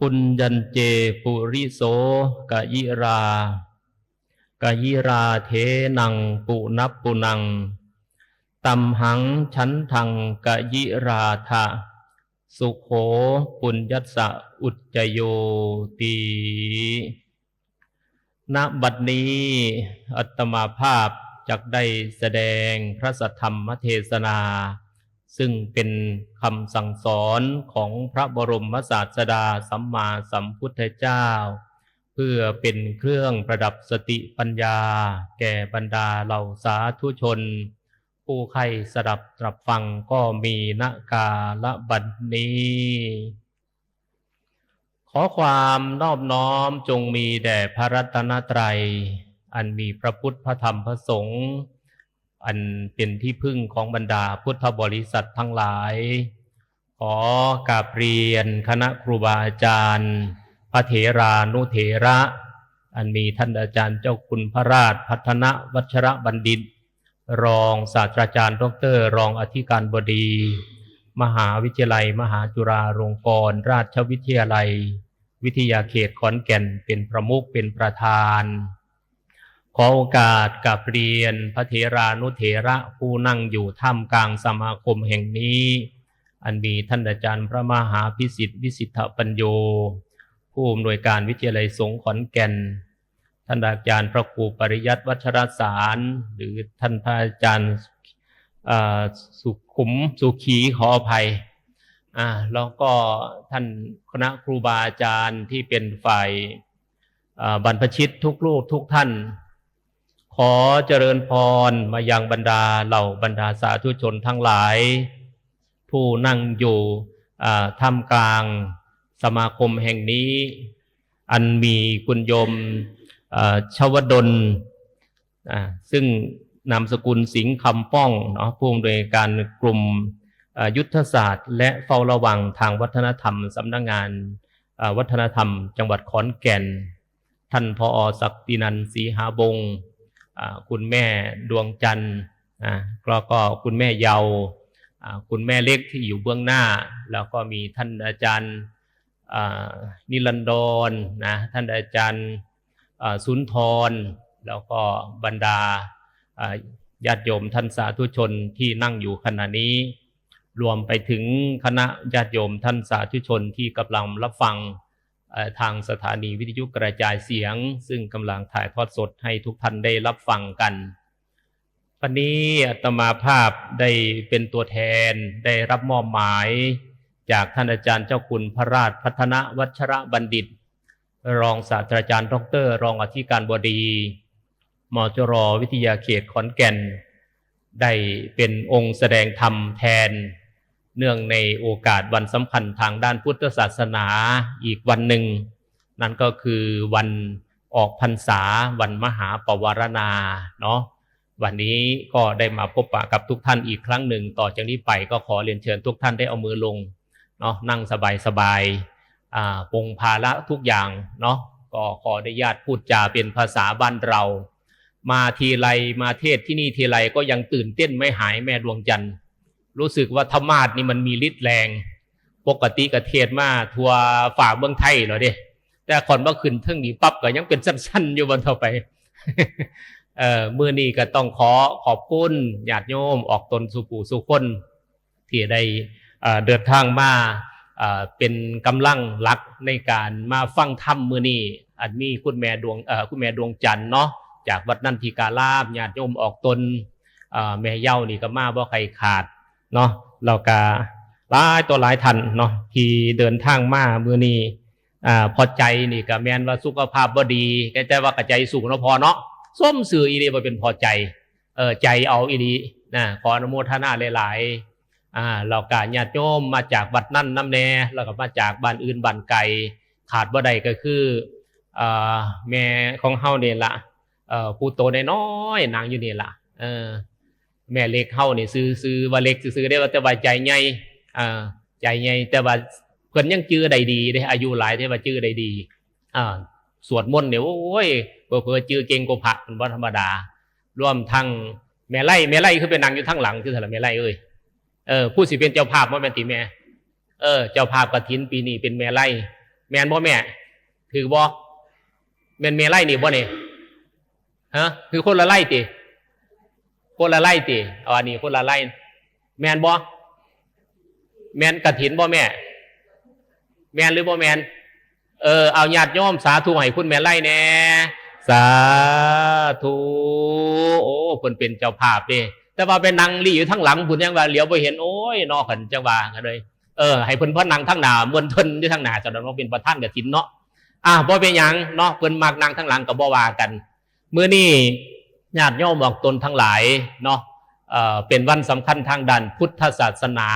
ปุญญัญเจปุริโสกะยิรากะยิราเทนังปุนับปุนังตัมหังฉันทังกะยิราทะสุโขปุญญัสสะอุจจโยติณบัดนี้อัตมาภาพจักได้แสดงพระสัทธรรมเทศนาซึ่งเป็นคำสั่งสอนของพระบรมศาสดาสัมมาสัมพุทธเจ้าเพื่อเป็นเครื่องประดับสติปัญญาแก่บรรดาเหล่าสาธุชนผู้ใคร่สดับตรับฟังก็มีณกาลบัดนี้ ขอความนอบน้อมจงมีแด่พระรัตนตรัยอันมีพระพุทธพระธรรมพระสงฆ์อันเป็นที่พึ่งของบรรดาพุทธบริษัททั้งหลายขอกราบเรียนคณะครูบาอาจารย์พระเถรานุเถระอันมีท่านอาจารย์เจ้าคุณพระราชพัฒนวัชรบัณฑิตรองศาสตราจารย์ดร.รองอธิการบดีมหาวิทยาลัยมหาจุฬาลงกรณราชวิทยาลัยวิทยาเขตขอนแก่นเป็นประมุขเป็นประธานขอโอกาสกราบเรียนพระเถรานุเถระผู้นั่งอยู่ท่ามกลางสมาคมแห่งนี้อันมีท่านอาจารย์พระมหาพิสิทธิ์วิสิทธปัญโยผู้อำนวยการวิทยาลัยสงฆ์ขอนแก่นท่านอาจารย์พระครูปริยัติวัชรสารหรือท่านพระอาจารย์สุขีขออภัยแล้วก็ท่านคณะครูบาอาจารย์ที่เป็นฝ่ายบรรพชิตทุกรูปทุกท่านขอเจริญพรมายังบรรดาเหล่าบรรดาสาธุชนทั้งหลายผู้นั่งอยู่ท่ามกลางสมาคมแห่งนี้อันมีคุณโยมชวดลซึ่งนามสกุลสิงห์คำป้องเนาะผู้อำนวยการกลุ่มยุทธศาสตร์และเฝ้าระวังทางวัฒนธรรมสำนักงานวัฒนธรรมจังหวัดขอนแก่นท่านผอ.ศักดินันท์ศรีหาบงศ์คุณแม่ดวงจันทร์แล้วก็คุณแม่เยาว์คุณแม่เล็กที่อยู่เบื้องหน้าแล้วก็มีท่านอาจารย์นิรันดรนะท่านอาจารย์สุนทรแล้วก็บรรดาญาติโยมท่านสาธุชนที่นั่งอยู่ขณะนี้รวมไปถึงคณะญาติโยมท่านสาธุชนที่กำลังรับฟังทางสถานีวิทยุกระจายเสียงซึ่งกำลังถ่ายทอดสดให้ทุกท่านได้รับฟังกันวันนี้อาตมาภาพได้เป็นตัวแทนได้รับมอบหมายจากท่านอาจารย์เจ้าคุณพระราชพัฒนวัชรบัณฑิตรองศาสตราจารย์ดร.รองอธิการบดีมจร.วิทยาเขตขอนแก่นได้เป็นองค์แสดงธรรมแทนเนื่องในโอกาสวันสำคัญทางด้านพุทธศาสนาอีกวันหนึ่งนั่นก็คือวันออกพรรษาวันมหาปวารณาเนาะวันนี้ก็ได้มาพบปะกับทุกท่านอีกครั้งหนึ่งต่อจากนี้ไปก็ขอเรียนเชิญทุกท่านได้เอามือลงเนาะนั่งสบายปลงภาระทุกอย่างเนาะก็ขออนุญาตพูดจาเป็นภาษาบ้านเรามาทีไรมาเทศที่นี่ทีไรก็ยังตื่นเต้นไม่หายแม่ดวงจันทร์รู้สึกว่าธรรมาสนี่มันมีฤทธิ์แรงปกติกับเทศมาทัวฝ่าเมืองไทยเหรอเด้แต่ก่อนเมื่อคืนเท่งนี้ปั๊บก็ยังเป็นสั้นๆอยู่บนเท่าไป มื้อนี้ก็ต้องขอบคุณญาติโยมออกตนสุปู่สุคนที่ได้เดินทางมาเป็นกำลังหลักในการมาฟังธรรมมื้อนี้อันมีคุณแม่ดวงจันทร์เนาะจากวัดนันทิการามญาติโยมออกตนแม่เย้านี่ก็มาบ่ใครขาดเนาะเราก็หลายตัวหลายท่านเนาะที่เดินทางมามื้อนี้พอใจนี่ก็แม่นว่าสุขภาพบ่ดีแต่ว่ากระใจสูงเนาะพอเนาะส้มสื่ออีดีบ่เป็นพอใจใจเอาอีดีนะขออนุโมทนาหลายๆเราก็ญาติโยมมาจากวัดนั่นน้ำแน่แล้วก็มาจากบ้านอื่นบ้านไกลขาดบ่ได้ก็คือแม่ของเฮานี่ล่ะผู้โตน้อยๆนางอยู่นี่ล่ะแม่เล็กเฮานี่ซื้อว่าเล็กซื้อได้ว่าแต่ว่าใจใหญ่ใจใหญ่แต่ว่าเพิ่นยังจื้อได้ดีได้อายุหลายแต่ว่าจื้อได้ดีสวดมนต์เนี่ยโอ้ยเผลอๆจื้อเก่งกว่าพระเป็นบ่ธรรมดารวมทั้งแม่ไล่คือเป็นนางอยู่ทั้งหลังคือซั่นล่ะแม่ไล่เอ้ยผู้สิเป็นเจ้าภาพบ่แม่นติแม่เจ้าภาพกฐินปีนี้เป็นแม่ไล่ แม่นบ่แม่ถือบ่แม่นเมไล่นี่บ่เนี่ยฮะคือคนละไล่ติคนละไล่ติอันนี้คนละไล่แม่นบ่แม่นกฐินบ่แม่แม่นหรือบ่แม่นเอาญาติโยมสาธุให้คุณแม่ไล่แน่สาธุโอ้เพิ่นเป็นเจ้าภาพเด้แต่ว่าเป็นนางลี่อยู่ทั้งหลังพุ่นยังว่าเหลียวบ่เห็นโอ้ยนอขันจังว่ากันเลยให้เพิ่นพนั่งทั้งหน้ามวนเพิ่นอยู่ทั้งหน้าจังนั้นว่าเป็นประธานกฐินเนาะบ่เป็นหยังเนาะเพิ่นมักนั่งทั้งหลังก็บ่ว่ากันมื้อนี้ญาติโยมบอกตนทั้งหลายเนาะเป็นวันสำคัญทางด้านพุทธศาสนา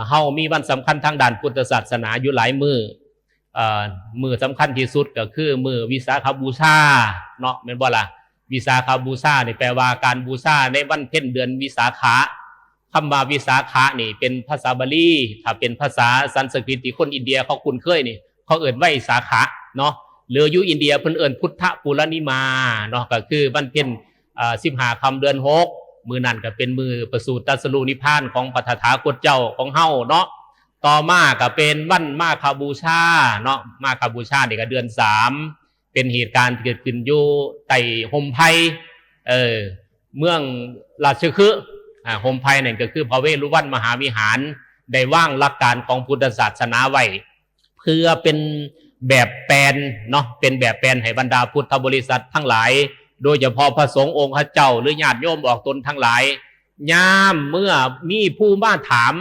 เฮามีวันสำคัญทางด้านพุทธศาสนาอยู่หลายมือสำคัญที่สุดก็คือมือวิสาขบูชาเนาะแม่นบ่ล่ะวิสาขบูชานี่แปลว่าการบูชาในวันเพ็ญเดือนวิสาขะคำว่าวิสาขะนี่เป็นภาษาบาลีถ้าเป็นภาษาสันสกฤตที่คนอินเดียเขาคุ้นเคยนี่เขาเอิ้นว่าวิสาขะเนาะหรืออยู่อินเดียเพิ่นเอิ้นพุทธปุรณิมาเนาะก็คือวันเพ็ญ15 ค่ำเดือน6มื้อนั้นก็เป็นมือประสูติตรัสรู้นิพพานของพระตถาคตเจ้าของเฮาเนาะต่อมาก็เป็นวันมาฆบูชาเนาะมาฆบูชานี่ก็เดือน3เป็นเหตุการณ์เกิดขึ้นอยู่ใต้ห่มไผ่เมืองราชคฤห์ห่มไผ่นั่นก็คือพระเวรุวันมหาวิหารได้วางหลักการของพุทธศาสนาไว้เพื่อเป็นแบบแปลนเนาะเป็นแบบแปลนให้บรรดาพุทธบริษัททั้งหลายโดยเฉพาะพระสงฆ์องค์พระเจ้าหรือญาติโยมออกตนทั้งหลายย่ามเมื่อมีผู้มาถาม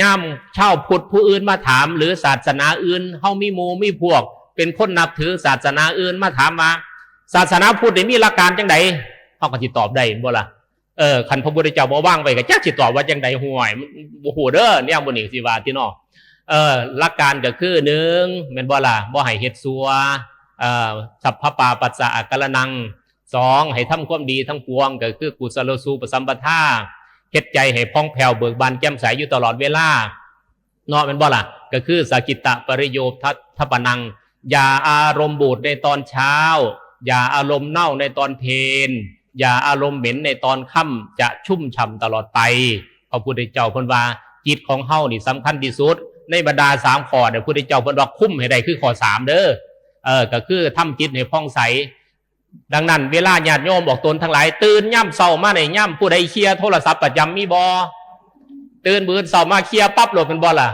ย่ามชาวพุทธผู้อื่นมาถามหรือศาสนาอื่นเฮามีหมู่มีพวกเป็นคนนับถือศาสนาอื่นมาถามมาศาสนาพุทธมีหลักการจังใดเฮาก็สิตอบได้บ่ล่ะคันพระพุทธเจ้าบ่ว่างไว้ก็จักสิตอบว่าจังใดห่วยบ่ฮู้เด้อเนี่ยบ่นี่สิว่าที่น้อหลักการก็คือ1แม่นบ่ล่ะบ่ให้เฮ็ดซัวสัพพปาปัสสะกัลนัง2ให้ทำความดีทั้งปวงก็คือกุศลสูปสัมปทาเฮ็ดใจให้ผ่องแผ้วเบิกบานแจ่มใสอยู่ตลอดเวลาเนาะแม่นบ่ล่ะก็คือสกิตตปริโยทัปปนังอย่าอารมณ์บูดในตอนเช้าอย่าอารมณ์เน่าในตอนเพลอย่าอารมณ์เหม็นในตอนค่ำจะชุ่มฉ่ำตลอดไปพระพุทธเจ้าเพิ่นว่าจิตของเฮานี่สำคัญที่สุดในบรรดา3ข้อเนี่ยพระพุทธเจ้าเพิ่นว่าคุ้มให้ได้คือข้อ3เด้อก็คือทำจิตให้ผ่องใสดังนั้นเวลาญาติโยมบอกตนทั้งหลายตื่นย่ำเศร้ามาในย่ำผู้ใดเคลียร์โทรศัพท์ประจำมีบ่ตื่นมื้อเศร้ามาเคลียร์ปั๊บโหลดเป็นบ่ล่ะ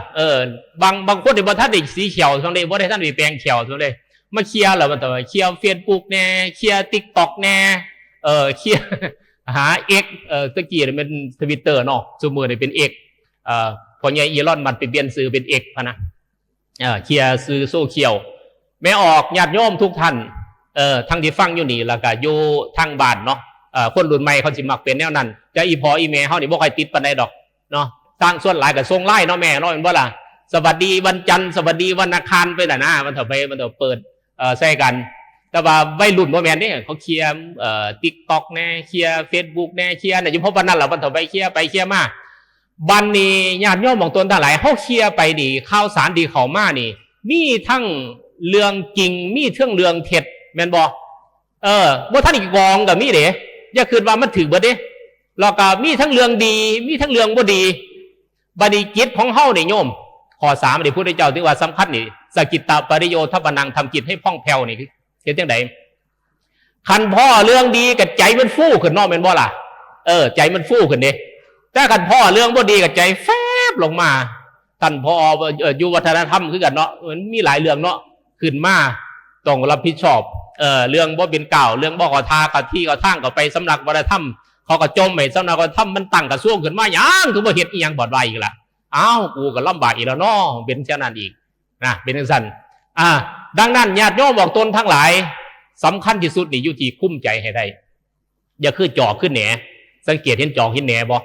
บางคนที่บ่ทันได้สีเขียวซั่นเด้บ่ได้ทันได้แปลงเขียวซั่นเด้มาเคลียร์แล้วมันต้องเคลียร์ Facebook แน่เคลียร์ TikTok แน่เคลียร์หา X ตะกี้มันเป็น Twitter เนาะซุมื้อนี่เป็น X พอใหญ่อีลอนมันไปเปลี่ยนชื่อเป็น X พะนะเคลียร์สื่อโซเชียลแม่ออกญาติโยมทุกท่านทั้งที่ฟังอยู่นี่แล้วก็อยู่ทางบ้านเนาะคนรุ่นใหม่เขาสิมักเป็นแนวนั้นจะอีพออีแม่เฮานี่บ่ค่อยติดปานใดดอกเนาะสร้างส่วนหลายก็ส่งไลน์เนาะแม่เนาะแม่นบ่ล่ะสวัสดีวันจันทร์สวัสดีวันอังคารไปน่ะนะมันเถอะไปมันเถอะเปิดใส่กันแต่ว่าวัยรุ่นบ่แม่นนี่เขาเคลียร์TikTok แน่เคลียร์ Facebook แน่เคลียร์น่ะอยู่เพราะวันนั้นล่ะมันเถอะไปเคลียร์ไปเคลียร์มาบัดนี้ญาติโยมของตนทั้งหลายเฮาเคลียร์ไปนี่ข่าวสารดีเข้ามานี่มีทั้งเรื่องจริงมีเรื่องเรื่องเท็จแม่นบ่บ่ท่านอีกกองก็มีเด้อย่าคิดว่ามันถือบ่เด้แล้วก็มีทั้งเรื่องดีมีทั้งเรื่องบ่ดีบัดนี้จิตของเฮานี่โยมข้อ3นี่พระพุทธเจ้าถือว่าสำคัญนี่สกิตตปริโยทัปปนังทำจิตให้ผ่องแผ้วนี่เฮ็ดจังได๋คันพ่อเรื่องดีกับใจมันฟูขึ้นเนาะแม่นบ่ล่ะใจมันฟูขึ้นเด้แต่คันพ่อเรื่องบ่ดีกับใจแฟบลงมาท่านพ่ออยู่วัฒนธรรมคือกันเนาะมันมีหลายเรื่องเนาะขึ้นมาต้องรับผิดชอบเรื่องบ่เป็นก่าวเรื่องบ่ขอทากับที่กับทางกับไปสำนักวัฒนธรรมเขาก็จมไปสำนักวัฒนธรรมมันตั้งกระทรวงขึ้นมาหยังคือบ่เฮ็ดอีหยังบ่ได้อีกล่ะอ้าวกูก็ลำบากอีกแล้วเนาะเป็นเช่นนั้นอีกนะเป็นจังซั่นดังนั้นญาติโยมบอกตนทั้งหลายสำคัญที่สุดนี่อยู่ที่คุ้มใจให้ได้อย่าคือจอกขึ้นแหนสังเกตเห็นจอกเห็นแหนบ่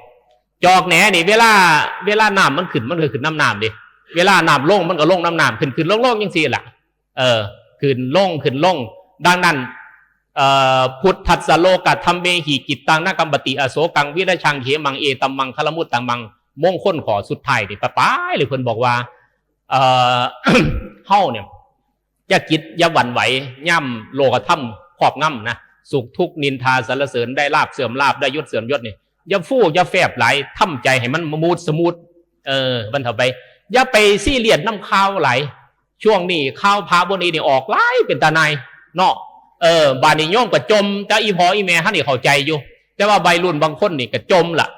จอกแหนนี่เวลาน้ำมันขึ้นมันก็ขึ้นน้ำดิเวลาน้ำลงมันก็ลงน้ำขึ้นลงจังซี่ล่ะขึ้นลงดังนั้นพุทธัสสะโลกัตถัมเมหิกิตตังนากัมปติอโศกังวิรชังเขมังเอตัมมังคลมุตตังมังมงคลขอสุดท้ายนี่ป้ายเลยเพิ่นบอกว่าเฮาเนี่ยอย่าคิดอย่าหวั่นไหวย่ำโลกธรรมครอบงำนะสุขทุกข์นินทาสรรเสริญได้ลาภเสื่อมลาภได้ยศเสื่อมยศนี่อย่าฟู่อย่าแฝบไหลทำใจให้มันมูดสมูทมันเถอะไปอย่าไปซีเรียสน้ำข้าวไหล ช่วงนี้ข้าวพระบนนี้นี่ออกไล่เป็นตาในเนาะบานนี้โยมก็จมแต่อีพออีแม่ท่านนี่เข้าใจอยู่แต่ว่าใบรุ่นบางคนนี่ก็จมล่ะ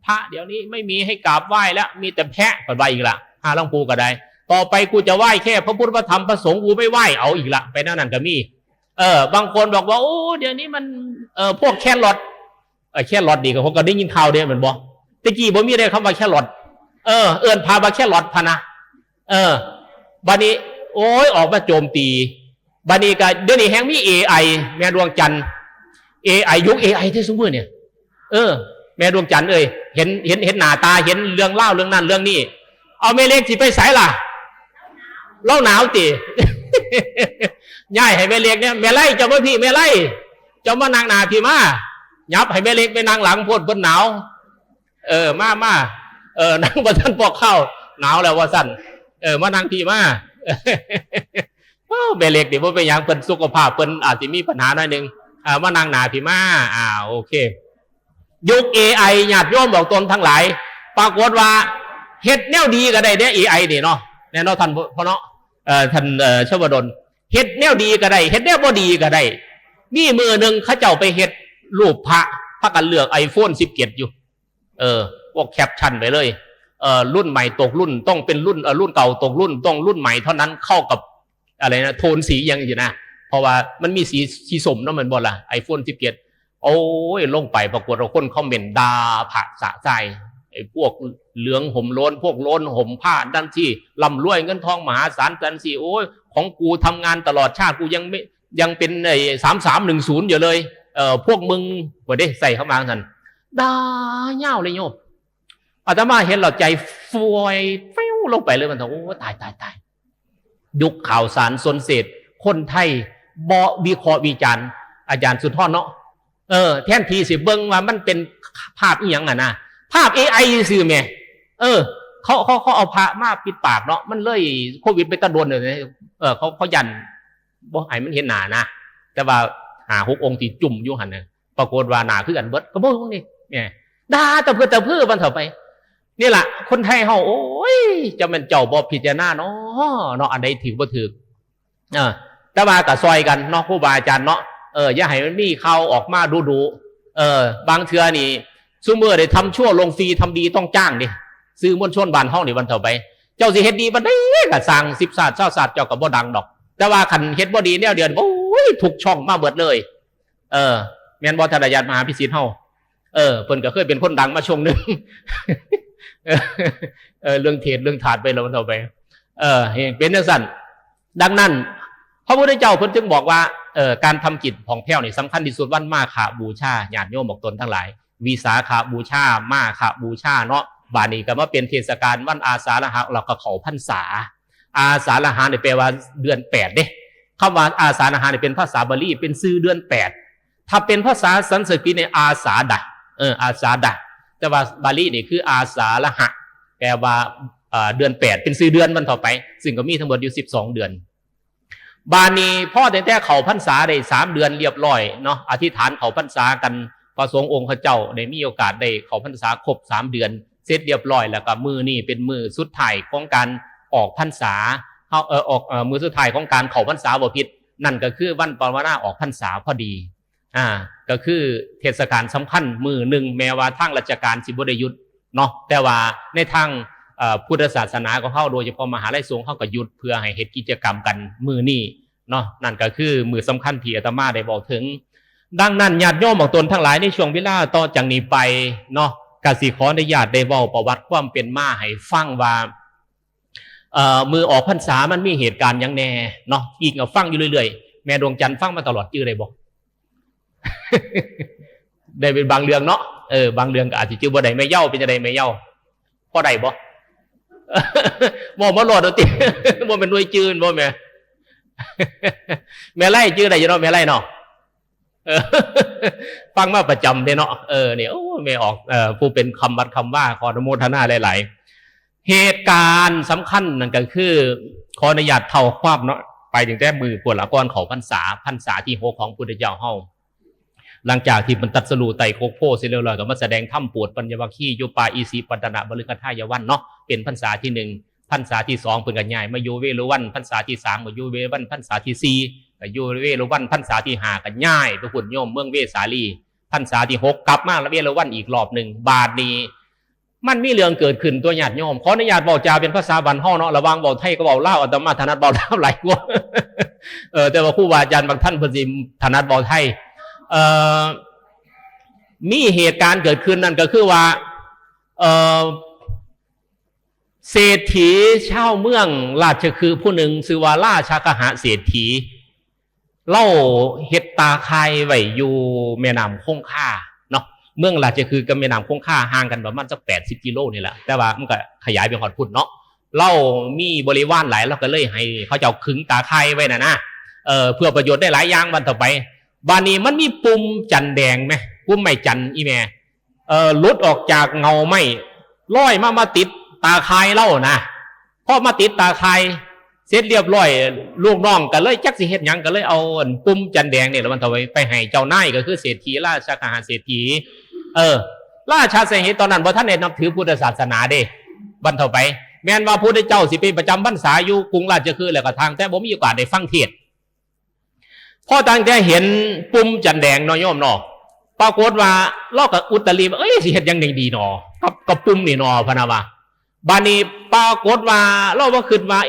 พระเดี๋ยวนี้ไม่มีให้กราบไหว้แล้วมีแต่แพะก็ไหว้อีกละหาหลวงปู่ก็ได้ต่อไปกูจะไหว้แค่พระพุทธพระธรรมพระสงฆ์กูไม่ไหว้เอาอีกละไปนั่นก็มีบางคนบอกว่าโอ้เดี๋ยวนี้มันพวกแครอทแครอทดีกับผมก็ได้ยินข่าวเดียวเหมือนบ่ตะกี้ผมมีได้คำว่าแครอทเอิ้นพามาแครอทพะนะบัดนี้โอ้ยออกมาโจมตีบัดนี้ก็เดี๋ยวนี้แฮงมี AI แม่ดวงจันทร์ AI ยุค AI ที่สมบูรณ์เนี่ยแม่ดวงจันทร์เห็นหน้าตาเห็นเรื่องเล่าเรื่องนั้นเรื่องนี้เอาแม่เล็กสิไปไสล่ะเล่าหนาวติ ย่ายให้แม่เล็กเนี่ยแม่ไล่เจ้าพ่อพี่แม่ไล่เจ้ามานางนาพี่มายับให้แม่เล็กไปนางหลังพดบนหนาวมานั่งบนท่านปอกข้าวหนาวแล้วว่าสั้นมานางพี่มาแม่เล็กเดี๋ยวว่าไปยังเป็นสุขภาพเป็นอาจจะมีปัญหาหน่อยนึงมานางนาพี่มาโอเคยุค AI ญาติโยมบอกตนทั้งหลายปรากฏว่าเฮ็ดแนวดีก็ได้เนี่ย AI นี่เนาะแน่นอนท่านพ่อเนาะท่านชวดลเฮ็ดแนวดีก็ได้เฮ็ดแนวบ่ดีก็ได้มีมือหนึ่งเขาเจ้าไปเฮ็ดรูปพระกันเลือก iPhone 17อยู่พวกแคปชั่นไปเลยรุ่นใหม่ตกรุ่นต้องเป็นรุ่นเก่าตกรุ่นต้องรุ่นใหม่เท่านั้นเข้ากับอะไรนะโทนสียังอยู่นะเพราะว่ามันมีสีสมเนาะมันบ่ล่ะ iPhone 17โอ้ยลงไปปรากฏว่าคนคอมเมนต์ด่าผะสะใจไอ้พวกเหลืองห่มโล้นพวกโล้นห่มผ้าดันที่ร่ำรวยเงินทองมหาศาลดันที่โอ้ยของกูทำงานตลอดชาติกูยังเป็นไอ้3310อยู่เลยพวกมึงบ่ได้ใส่เข้ามาท่านด่าเง่าเลยโยมอาตมาเห็นเราใจฟวยฟิวลงไปเลยมันโอ้ตายยุคข่าวสารสนเสร็จคนไทยบ่วิเคราะห์วิจารณ์อาจารย์สุนทรเนาะแทนที่สิเบิ่งว่ามันเป็นภาพอีหยังนะภาพ AI ซื่อแม่เขาเอาพระมาปิดปากเนาะมันเลยโควิดไปตะโดนเลยเขายันบ่ให้มันเห็นหน้านะแต่ว่า6 องค์ที่จุ่มอยู่หั่นน่ะปรากฏว่าหน้าคือกันเบิดก็บ่นี่แม่ด่าแต่เพื่อมันเถอะไปนี่แหละคนไทยเฮาโอ้ยจะเป็นเจ้าบ่พิจารณาเนาะอันใดถือบ่ถือแต่ว่าก็ซอยกันเนาะครูบาอาจารย์เนาะอย่าให้มันมีข่าวออกมาดูบางเทื่อนี่ซุมื้อได้ทำชั่วลงฟรีทำดีต้องจ้างดิซื้อมวลชนบ้านเฮานี่วันเท่าไปเจ้าสิเฮ็ดดีบัดนี้ก็สร้าง10ศาสตร์20ศาสตร์เจ้าก็บ่ดังดอกแต่ว่าคันเฮ็ดบ่ดีแนวเดือนโอ้ยทุกช่องมาเบิดเลยแม่นบ่ทนายมหาพิสิทธิ์เฮาเพิ่นก็เคยเป็นคนดังมาช่วงนึงเรื่องเทศเรื่องถาดไปแล้วมันเท่าไปเป็นจังซั่นดังนั้นพระพุทธเจ้าเพิ่นจึงบอกว่าการทำกิจผ่องแผ้วนี่สำคัญที่สุดวันมาฆบูชาญาติโยมบอกตนทั้งหลายวิสาขบูชามาฆบูชาเนาะบาดนี้ก็มาเป็นเทศกาลวันอาสาฬหะเราก็เข้าพรรษาอาสาฬหะนี่แปลว่าเดือน8เด้คำว่าอาสาฬหะนี่เป็นภาษาบาลีเป็นชื่อเดือน8ถ้าเป็นภาษาสันสกฤตในอาสาดะอาสาดะแต่ว่าบาลีนี่คืออาสาฬหะแปลว่าเดือน8เป็นชื่อเดือนมันต่อไปซึ่งก็มีทั้งหมดอยู่12เดือนบานี้พ่อแต่เขาพรรษาได้3เดือนเรียบร้อยเนาะอธิษฐานเขาพรรษากันพระสงฆ์องค์เจ้าได้มีโอกาสได้เขาพรรษาครบ3เดือนเสร็จเรียบร้อยแล้วก็มือนี่เป็นมือสุดท้ายของการออกพรรษามือสุดท้ายของการเขาพรรษาบ่ผิดนั่นก็คือวันปวนาออกพรรษาพอดีก็คือเทศกาลสำคัญมือหนึ่งแม้ว่าทางราชการสิบ่ได้หยุดเนาะแต่ว่าในทางพุทธศาสนาของเขาโดยเฉพาะมหาลัยสงฆ์เขาก็หยุดเพื่อให้เฮ็ดกิจกรรมกันมือนี้เนาะนั่นก็คือมือสำคัญที่อาตมาได้บอกถึงดังนั้นญาติโยมของตนทั้งหลายในช่วงเวลาต่อจากนี้ไปเนาะกสิขออนุญาตได้เว้าประวัติความเป็นมาให้ฟังว่ามือออกพรรษามันมีเหตุการณ์อย่างแน่เนาะอีกก็ฟังอยู่เรื่อยๆแม่ดวงจันทร์ฟังมาตลอดจื้อได้บอก ได้เป็นบางเรื่องเนาะบางเรื่องก็อาจจะจื้อบ่ได้ไม่เย้าเป็นจะได้ไม่เย้าพอได้บ่ บ่มาโหลดเอาติ บ่เป็นหน่วยจืนบ่แม่ แม่ไล่จื้อได้อยู่เนาะแม่ไล่เนาะ ฟังมาประจำเด้เนาะเนี่ยโอ้แม่ออกผู้เป็นคำวัดคำว่าขออนุโมทนาหลายๆเหตุการณ์สำคัญนั่นก็คือขออนุญาตเท่าความเนาะไปถึงแต่มือปวดละก่อนเขาพรรษาที่6ของพุทธเจ้าเฮาหลังจากที่มันตัดสรูไต่โคกโพเสร็จแล้วก็มาแสดงถ้ำปวดปัญญวัคคีย์โยปาอีสีปัตตนะบริกทายวันเนาะเป็นพรรษาที่ พรรษาที่2เพิ่นก็ย้ายมาอยู่เวฬุวันพรรษาที่3ก็อยู่เวฬุวันพรรษาที่4ก็อยู่เวฬุวันพรรษาที่5ก็ย้ายไปพุ่นโยมเมืองเวสาลีพรรษาที่6กลับมาเวฬุวันอีกรอบนึงบาดนี้มันมีเรื่องเกิดขึ้นตัวญาติโยมขออนุญาตเว้าจาเป็นภาษาบ้านเฮาเนาะระวังเว้าไทยก็เว้าลาวอาตมาถนัดเว้าลาวหลายกว่าแต่ว่าครูบาอาจารย์บางท่านเพิ่นสิถนัดเว้าไทยมีเหตุการณ์เกิดขึ้นนั่นก็คือว่าเศรษฐีชาวเมืองราชคือผู้หนึ่งชื่อว่าราชกหเศรษฐีเล่าเฮ็ดตาคายไว้อยู่แม่น้ำคงคาเนาะเมืองราชคือกับแม่น้ำคงคาห่างกันประมาณสัก80 กิโลนี่แหละแต่ว่ามันก็ขยายไปฮอดพุ่นเนาะเล่ามีบริวารหลายแล้วก็เลยให้เขาเจ้าขึงตาคายไว้นะเพื่อประโยชน์ได้หลายอย่างวันต่อไปบานนี้มันมีปุ่มจันแดงไหมปุ่มไม้จันอีแม่ลุดออกจากเงาไม้ลอยมาติดตาคายเล่านะพอมาติดตาคายเสร็จเรียบร้อยลูกน้องก็เลยจักสิเฮ็ดหยังก็เลยเอาปุ่มจันแดงเนี่ยแล้วมันต่อไปให้เจ้านายก็คือเศรษฐีราชกหเศรษฐีราชาเศรษฐีตอนนั้นบ่ท่านได้นับถือพุทธศาสนาเด้วันต่อไปแม้นว่าพระพุทธเจ้าสิไปประจำพรรษาอยู่กรุงราชคฤห์แล้วก็ทางแต่บ่มีโอกาสได้ฟังเทศน์พอตั้งแต่เห็นปุ่มจันแดงเนาะโยมเนาะปรากฏว่าลอกกับอุตริสิเฮ็ดยังดีเนาะกับปุ่มนี่เนาะพะนะว่าบานี้ปรากฏว่าเราว่าคิดว่า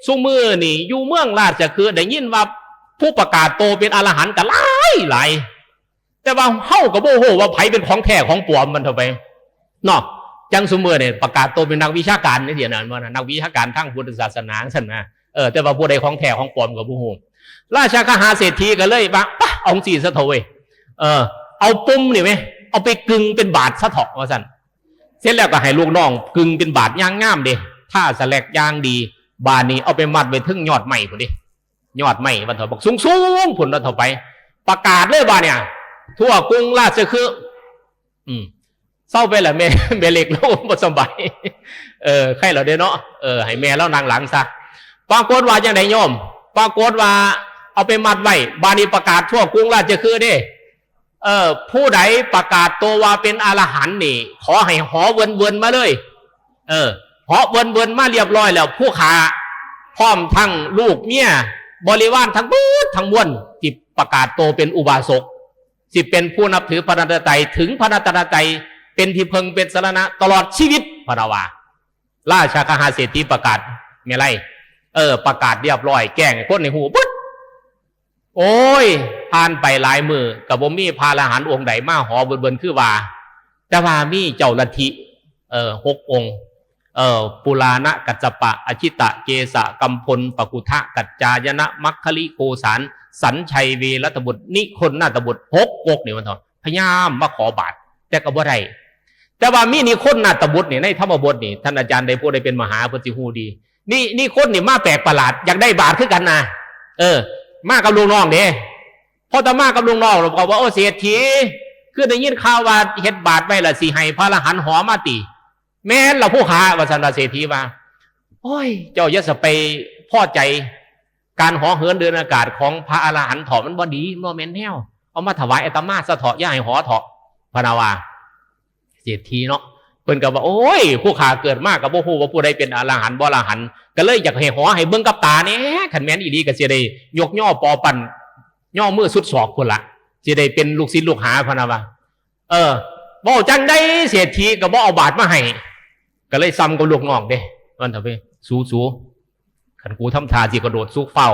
ซุมื้อนี่อยู่เมืองราชคฤห์ได้ยินว่าผู้ประกาศโตเป็นอรหันต์ก็หลายแต่ว่าเฮาก็บ่ฮู้ว่าไผเป็นของแท้ของปลอมมันเท่าไปเนาะจังซุมื้อนี่ประกาศโตเป็นนักวิชาการนี่เดี๋ยวนั้นว่านักวิชาการทางพุทธศาสนาซั่นนะแต่ว่าผู้ใดของแท้ของปลอมก็บ่ฮู้ราชกหเศรษฐีก็เลยว่าปะเอาสิซะเถอะเว้ยเอาปุ่มนี่ไหมเอาไปกึ่งเป็นบาทซะเถอะว่าซั่นเสร็จแล้วก็ให้ลูกน้องกึ่งเป็นบาทย่างงามเด้ถ้าสแลกย่างดีบาทนี้เอาไปมัดไว้ถึงยอดไม้พุ่นดิยอดไม้วันเถอะบอกสูงพุ่นวันเถอะไปประกาศเลยบาทเนี่ยทั่วกรุงราชคฤห์เศร้าไปแหละแม่เล็กแล้วบ่สบายใครเหรอเด้เนาะให้แม่แล้วนางหลังซะปรากฏว่าจังได๋โยมปรากฏว่าเอาไปมัดไว้บานี้ประกาศทั่วกรุงราชคฤห์เด้ผู้ใดประกาศตัวว่าเป็นอรหันต์นี่ขอให้หอเวินมาเลยหอเวินมาเรียบร้อยแล้วผู้ขาพร้อมทั้งลูกเมียบริวารทั้งหมดทั้งมวลที่ประกาศตัวเป็นอุบาสกสิเป็นผู้นับถือพระรัตนตรัยถึงพระรัตนตรัยเป็นที่พึงเป็นสรณะตลอดชีวิตพระวาราชกหเศรษฐีประกาศไม่ไรประกาศเรียบร้อยแก้งคนในหูปุ๊บโอ้ยผ่านไปหลายมือกับบ่มีพระอรหันต์องค์ใดมาหอเบิ่นคือว่าแต่ว่ามีเจ้าลัทธิ6 องค์ปุราณกัจจปะอชิตะเกสะกัมพลปกุทะกัจจายนะมัคคลิโกสารสัญชัยเวรัตบุตรนิคนนาตบุตร6 องค์นี่มันเถอะพยายามมาขอบาทแต่ก็บ่ได้แต่ว่ามีนิคนนาตบุตรนี่ในธรรมบทนี่ท่านอาจารย์ได้พูดได้เป็นมหาพุทธิฮูดีนี่คนนี่มาแปลกประหลาดอยากได้บาทคือกันนะมากับลุงน้องเด้พอตามากับลุงน้องเราบอกว่าโอ้เศรษฐีคือได้ยินข่าวว่าเฮ็ดบาทไว้ละสิให้พระอรหันต์หอมาติแม่นเราผู้ค้าว่าสันเศรษฐีว่าโอ้ยเจ้าอย่าไปพอใจการหอเหินเดินอากาศของพระอรหันต์เถาะมันบ่ดีบ่แม่นแนวเอามาถวายอาตมาซะเถาะอย่าให้หอเถาะพระนาวาเศรษฐีเนาะเพิ่นก็ว่าโอ้ยผู้ค้าเกิดมากกับบ่ฮู้ว่าผู้ใดเป็นอรหันต์บ่อรหันต์ก็เลยอยากให้หอให้เบิ่งกับตาเนี่ยคันแม่นอีหลีก็สิได้ยกย่อปอปั่นย่อมือสุดศอกพุ่นละสิได้เป็นลูกศิษย์ลูกหาพระนาวาบ่จังได้เศรษฐีก็บ่เอาบาทมาให้ก็เลยซ้ำกับลูกน้องเด้มันเถอะไปสู้ขันกูทำท่าสิกระโดดสู้เฝ้า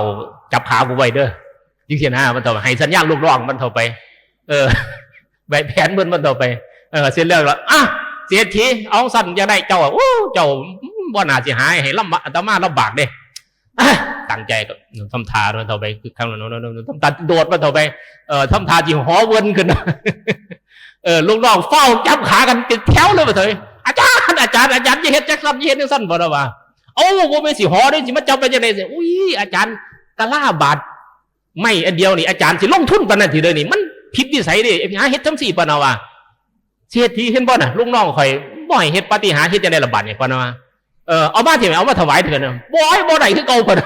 จับขากูไว้เด้อยิ่งเสียหน้ามันเถอะให้สัญญาณลูกน้องมันเถอะไปใบแผนมันเถอะไปเสร็จแล้วเศรษฐีเอาสั่นจะได้เจ้าเจ้าบ่น่าสิหายให้ลำอาตมาลำบากเด้ตั้งใจก็ทำท่ามันเถอะไปคือคำนั้นทำตาโดดมันเถอะไปทำท่าจีหอเวินขึ้นลูกน้องเฝ้าจับขากันติดแถวเลยมาเถอะอาจารย์อย่าเฮ็ดจักอย่าเฮ็ดจังซั่นบ่ล่ะว่าโอ้บ่แม่นสิหอได้สิมาจับไปจังได๋สิอุ้ยอาจารย์ตะล่าบาทไม่อันเดียวนี่อาจารย์สิลงทุนปานนั้นทีเด้อนี่มันผิดวิสัยเด้หาเฮ็ดจังซี่ปานน่ะว่าเศรษฐีเห็นบ่น่ะลูกน้องข่อยบ่ให้เฮ็ดปาฏิหาริย์เฮ็ดจังได๋ล่ะบาดนี่ปานน่ะว่าเอามาที่เอามาถวายเถิดน่ะบ่ได้คือเก่าปาน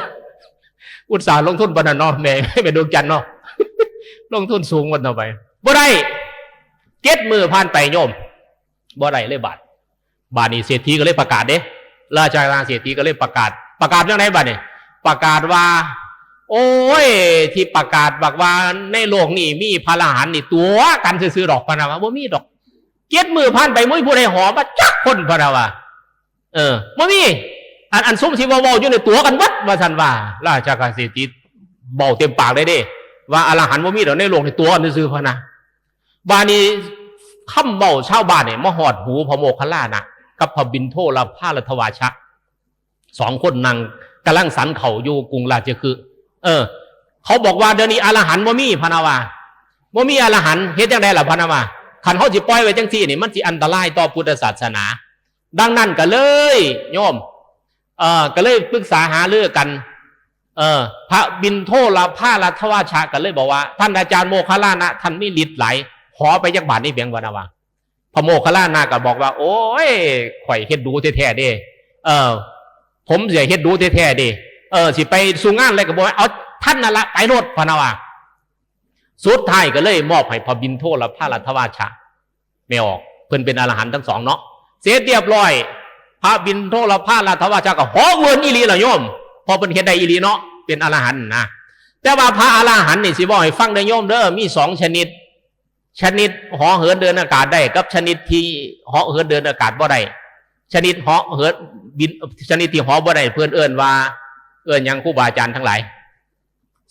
อุตส่าห์ลงทุนปานนั้นเนาะแม่ดวงจันทร์เนาะลงทุนสูงวันต่อไปบ่ได้7 มื้อผ่านไปโยมบ่ได้เลยบาทนี้เศรษฐีก็เลยประกาศเด้ ราชาเศรษฐีก็เลยประกาศเรื่องไหนบ้างเนี่ยประกาศว่าโอ้ยที่ประกาศบอกว่าในโลกนี้มีพระอรหันต์นี่ตัวกันซื้อดอกพะนะว่าบ่มีดอกเกียรติมือพันไปมุ้ยผู้ใดหอมาจักคนพะนะว่าบ่มีอันซุ่มสิว่าอยู่ในตัวกันวัดว่าท่านว่าราชาเศรษฐีเบาเต็มปากเลยเด้ว่าอรหันต์บ่มีดอกในโลกในตัวกันซื้อพะนะบานี้คำเบาชาวบ้านเนี่ยมาหอดหูพระโมคคัลลานะกับพระบิณโฑลภาลัทวาชะ2 คนนั่งกำลังสันเข่าอยู่กรุงราชคฤห์เขาบอกว่าเดี๋ยวนี้อรหันต์บ่มีพะนะว่าบ่มีอรหันต์เฮ็ดจังได๋ล่ะพะนะว่าคันเฮาสิปล่อยไว้จังซี่นี่มันสิอันตรายต่อพุทธศาสนาดังนั้นก็เลยโยมก็เลยปรึกษาหารือกันพระบิณโฑลภาลัทวาชะก็เลยบอกว่าท่านอาจารย์โมคคัลลานะท่านมีฤทธิ์หลายขอไปจักบาทนี่เพียงว่านะว่าพระโมคคัลลานะก็บอกว่าโอ้ยข่อยเฮ็ดดูแท้ๆเด้ผมเสียเฮ็ดดูแท้ๆเด้สิไปสู่งานอะไรก็บอกเอาท่านนั่นละไปรถพะนะว่าสุดท้ายก็เลยมอบให้พระบิณโฑลภาลัทวาชะไม่ออกเพิ่นเป็นอรหันต์ทั้ง2เนาะเสร็จเรียบร้อยพระบิณโฑลภาลัทวาชะก็หอเวินอีหลีล่ะโยมพอเพิ่นเฮ็ดได้อีหลีเนาะเป็นอรหันต์นะแต่ว่าพระอรหันต์นี่สิบอกให้ฟังได้โยมเด้อมี2ชนิดเหาะเหินเดินอากาศได้กับชนิดที่เหาะเหินเดินอากาศบ่ได้ชนิดเหาะเหินบินชนิดที่เหาะบ่ได้เพิ่นเอิ้นว่ายังครูบาอาจารย์ทั้งหลาย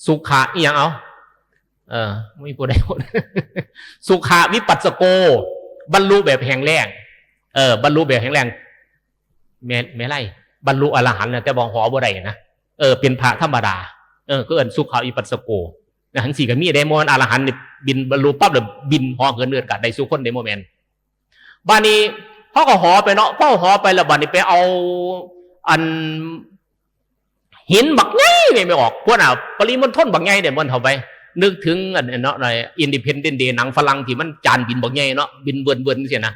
สุขะอีหยังเอาไม่พูดได้หมดสุขะวิปัสสโกบรรลุแบบแห่งแรงบรรลุแบบแห่งแรงไม่ไล่บรรลุอรหันต์นะแต่บอกหอบ่ได้นะเป็นพระธรรมดาก็เอิ้นสุขะวิปัสสโกนะทั้ง4ก็มีได้มอนอรหันต์บินบรรลุปั๊บเลยบินหอเหินเดินอากาศได้สุคนได้โมเมนต์บ้านนี้เขาก็หอไปเนาะพ่อหอไปแล้วบ้านนี้ไปเอาอันหินบักไงไม่ออกพวกน่ะปริมณฑลบักไงเดี๋ยวมันเข้าไปนึกถึงอันเนาะในอินดิเพนเดนต์เดย์หนังฝรั่งที่มันจานบินบักไงเนาะบินเบิ่นเสียนะ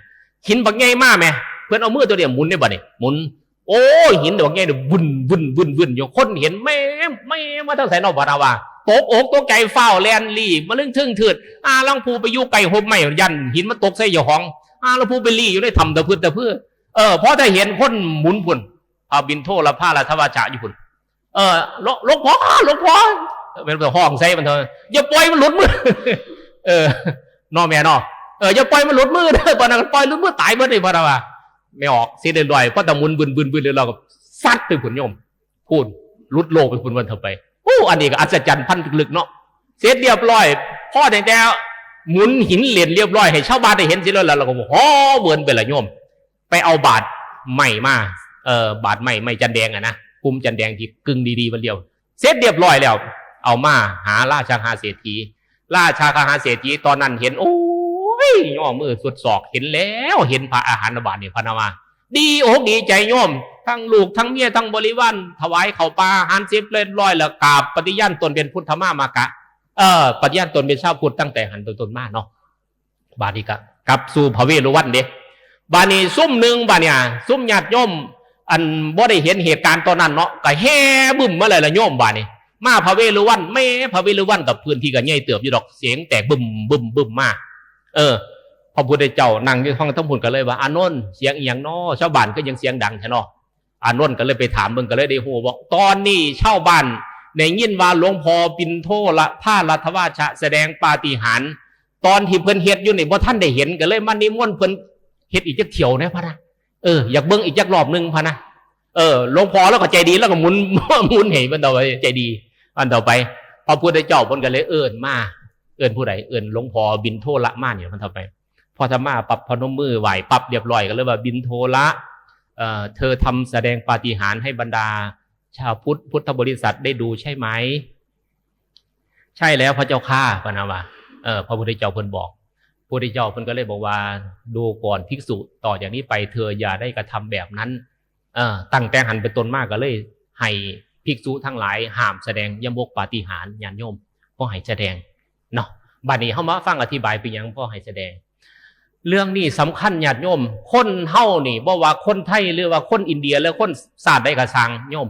หินบักไงมากไหมเพื่อนเอามือตัวเดียวหมุนได้บ่เนี่ยหมุนโอ้หินบักไงเนี่ยวุ่นอยู่คนเห็นไม่มาตั้งแต่นอกบาราว่าตกอกตกใจเฝ้าแลนลี่มาเรื่องทึ่งถืดลังภูไปอยู่ไก่หบไม่ยันหินมันตกใส่หยองลังภูไปลี่อยู่ได้ทำตะพื้นเพราะถ้าเห็นคนหมุนพุ่นบิณโฑลภาลัทวาชะอยู่พุ่นหลวงพ่อเป็นห้องใส่มันเถอะอย่าปล่อยมันหลุดมือนอแม่นออย่าปล่อยมันหลุดมือเด้อปะนะปล่อยหลุดมือตายเมื่อไหร่พะนะว่าไม่ออกเสียเดินลอยเพราะแต่มุนบึนเลยเราก็ซัดไปผุนโยมพูดลุดโลกไปผุนวันเถอะไปอันนี้ก็อัศจรรย์พันลึกเนาะเสร็จเรียบร้อยพ่อแต่หมุนหินเหรียญเรียบร้อยให้ชาวบ้านได้เห็นสิแล้วเราก็บอกเวิร์นไปละโยมไปเอาบาทใหม่มาบาทใหม่จันแดงนะกุมจันแดงที่กึ่งดีๆวันเดียวเสร็จเรียบร้อยแล้วเอามาหาราชาคาเศรษฐีตอนนั้นเห็นโอ้ยย่อมือสุดศอกเห็นแล้วเห็นพระอาหารบาทเนี่ยพนามาดีอกดีใจโยมทั้งลูกทั้งเมียทั้งบริวารถวายเขาปลาอาหารเสร็จเรียบร้อยแล้วกราบปฏิญาณตนเป็นพุทธมามากะปฏิญาณตนเป็นชาวพุทธตั้งแต่หันตนมาเนาะบาดนี้กะกลับสู่พระเวรุวันเด้บาดนี้ซุ่มหนึ่งบาดเนี่ยซุ่มญาติโยมอันบ่ได้เห็นเหตุการณ์ตอนนั้นเนาะก็แห่บึ้มมาเลยละโยมบาดนี้มาพระเวรุวันไม่พระเวรุวันกับพื้นที่ก็ใหญ่เติบอยู่ดอกเสียงแตกบึ้มมาพระพุทธเจ้านั่งอยู่ห้องทั้งพุ่นก็เลยว่าอานนท์เสียงอีหยังน้อชาวบ้านก็ยังเสียงดังใช่เนาะอานนท์ก็เลยไปถามเบิ่งก็เลยได้ฮู้ว่าตอนนี้ชาวบ้านได้ยินว่าหลวงพ่อบิณโฑลภาลัทวาชะแสดงปาฏิหาริย์ตอนที่เพิ่นเฮ็ดอยู่นี่บ่ท่านได้เห็นก็เลยมานิมนต์เพิ่นเฮ็ดอีกจักเที่ยวนะพะนะอยากเบิ่งอีกจักรอบนึงพะนะหลวงพ่อแล้วก็ใจดีแล้วก็หมุนให้มันต่อไปใจดีอันต่อไปพระพุทธเจ้าเพิ่นก็เลยเอิ้นผู้ใดเอิ้นหลวงพ่อบิณโฑลมาเนี่ยมันต่อไปพอธรรมาปรับพนมมือไหวปรับเรียบร้อยก็เลยว่าบิณโฑละเธอทำแสดงปาฏิหาริย์ให้บรรดาชาวพุทธบริษัทได้ดูใช่ไหมใช่แล้วพระเจ้าข้าพระนาวาพระพุทธเจ้าเพิ่นบอกพระพุทธเจ้าเพิ่นก็เลยบอกว่าดูก่อนภิกษุต่อจากนี้ไปเธออย่าได้กระทำแบบนั้นตั้งแต่หันเป็นต้นมากก็เลยให้ภิกษุทั้งหลายห้ามแสดงยมกปาฏิหาริย์ญาณโยมพ่อให้แสดงเนาะบัดนี้เฮามาฟังอธิบายไปยังพ่อให้แสดงเรื่องนี้สำคัญญาติโยมคนเฮานี่บ่ว่าคนไทยหรือว่าคนอินเดียหรือคนศาสตร์ใดก็สร้างโยม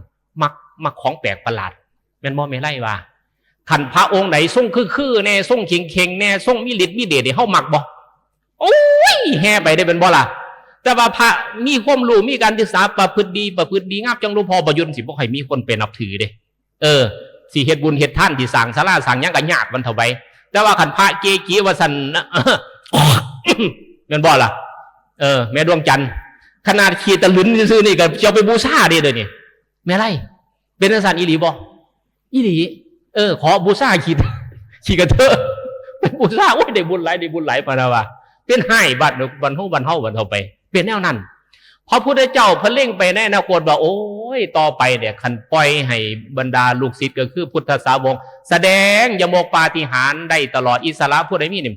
มักของแปลกประหลาดแม่นบ่แม่ไล่ว่าขันพระองค์ไหนทรงคือแน่ทรงเข่งแน่ทรงมีฤทธิ์มีเดชเฮามักบ่โอ้ยแห่ไปได้เป็นบ่ล่ะ แต่ว่าพระมีความรู้มีการศึกษาประพฤติดีงามจังหลวงพ่อประยุทธ์สิบ่ให้มีคนเป็นนับถือเด้สิเฮ็ดบุญเฮ็ดท่านที่สร้างศาลาสร้างหยังก็ยากมันเท่าไว้แต่ว่าคันพระเกจิว่าซั่นแม่นบ่ล่ะแม่ดวงจันทร์ขนาดขี้ตะลึนซื่อๆนี่ก็จะไปบูชาเด้เด้อนี่แม่ไรเป็นจังซั่นอีหลีบ่อีหลีขอบูชาขี้กระเทอะเป็นบูชาโอ้ยได้บุญหลายปานว่าเป็นให้บัดวันเฮาไปเป็นแนวนั้นพระพุทธเจ้าเพิ่นเล่งไปในอนาคตว่าโอ้ยต่อไปเนี่ยคันปล่อยให้บรรดาลูกศิษย์ก็คือพุทธสาวกแสดงยมกปาฏิหาริย์ได้ตลอดอิสระผู้ใดมีนี่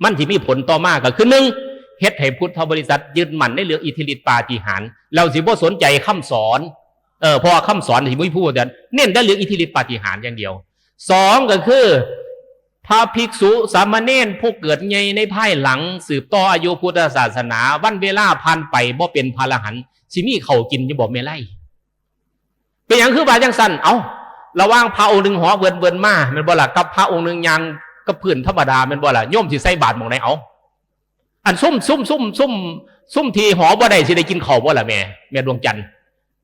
มันสิมีผลต่อมาก็คือ1เฮ็ดให้พุทธบริษัทยึดมั่นในเรื่องอิทธิฤทธิปาฏิหาริย์เราสิบ่สนใจคำสอนเพราะว่าคำสอนที่ไม่พูดแต่เน้นแต่เรื่องอิทธิฤทธิปาฏิหาริย์อย่างเดียว2ก็คือพระภิกษุสามเณรผู้เกิดในภายหลังสืบต่ออายุพุทธศาสนาวันเวลาผ่านไปบ่เป็นพระอรหันต์สิมีเขากินจะบอกไม่ไล่เป็นอย่างคือบาจังสันระว่างพระองค์หนึ่งหอเบิ่นมาเป็นบ่ล่ะกับพระองค์หนึ่งยังกับพื้นธรรมดาเป็นบ่ล่ะโยมสิใส่บาตรหม่องไหนอันซุ่มทีหอบ่ได้สิได้กินข้าวบ่ล่ะแม่ดวงจันทร์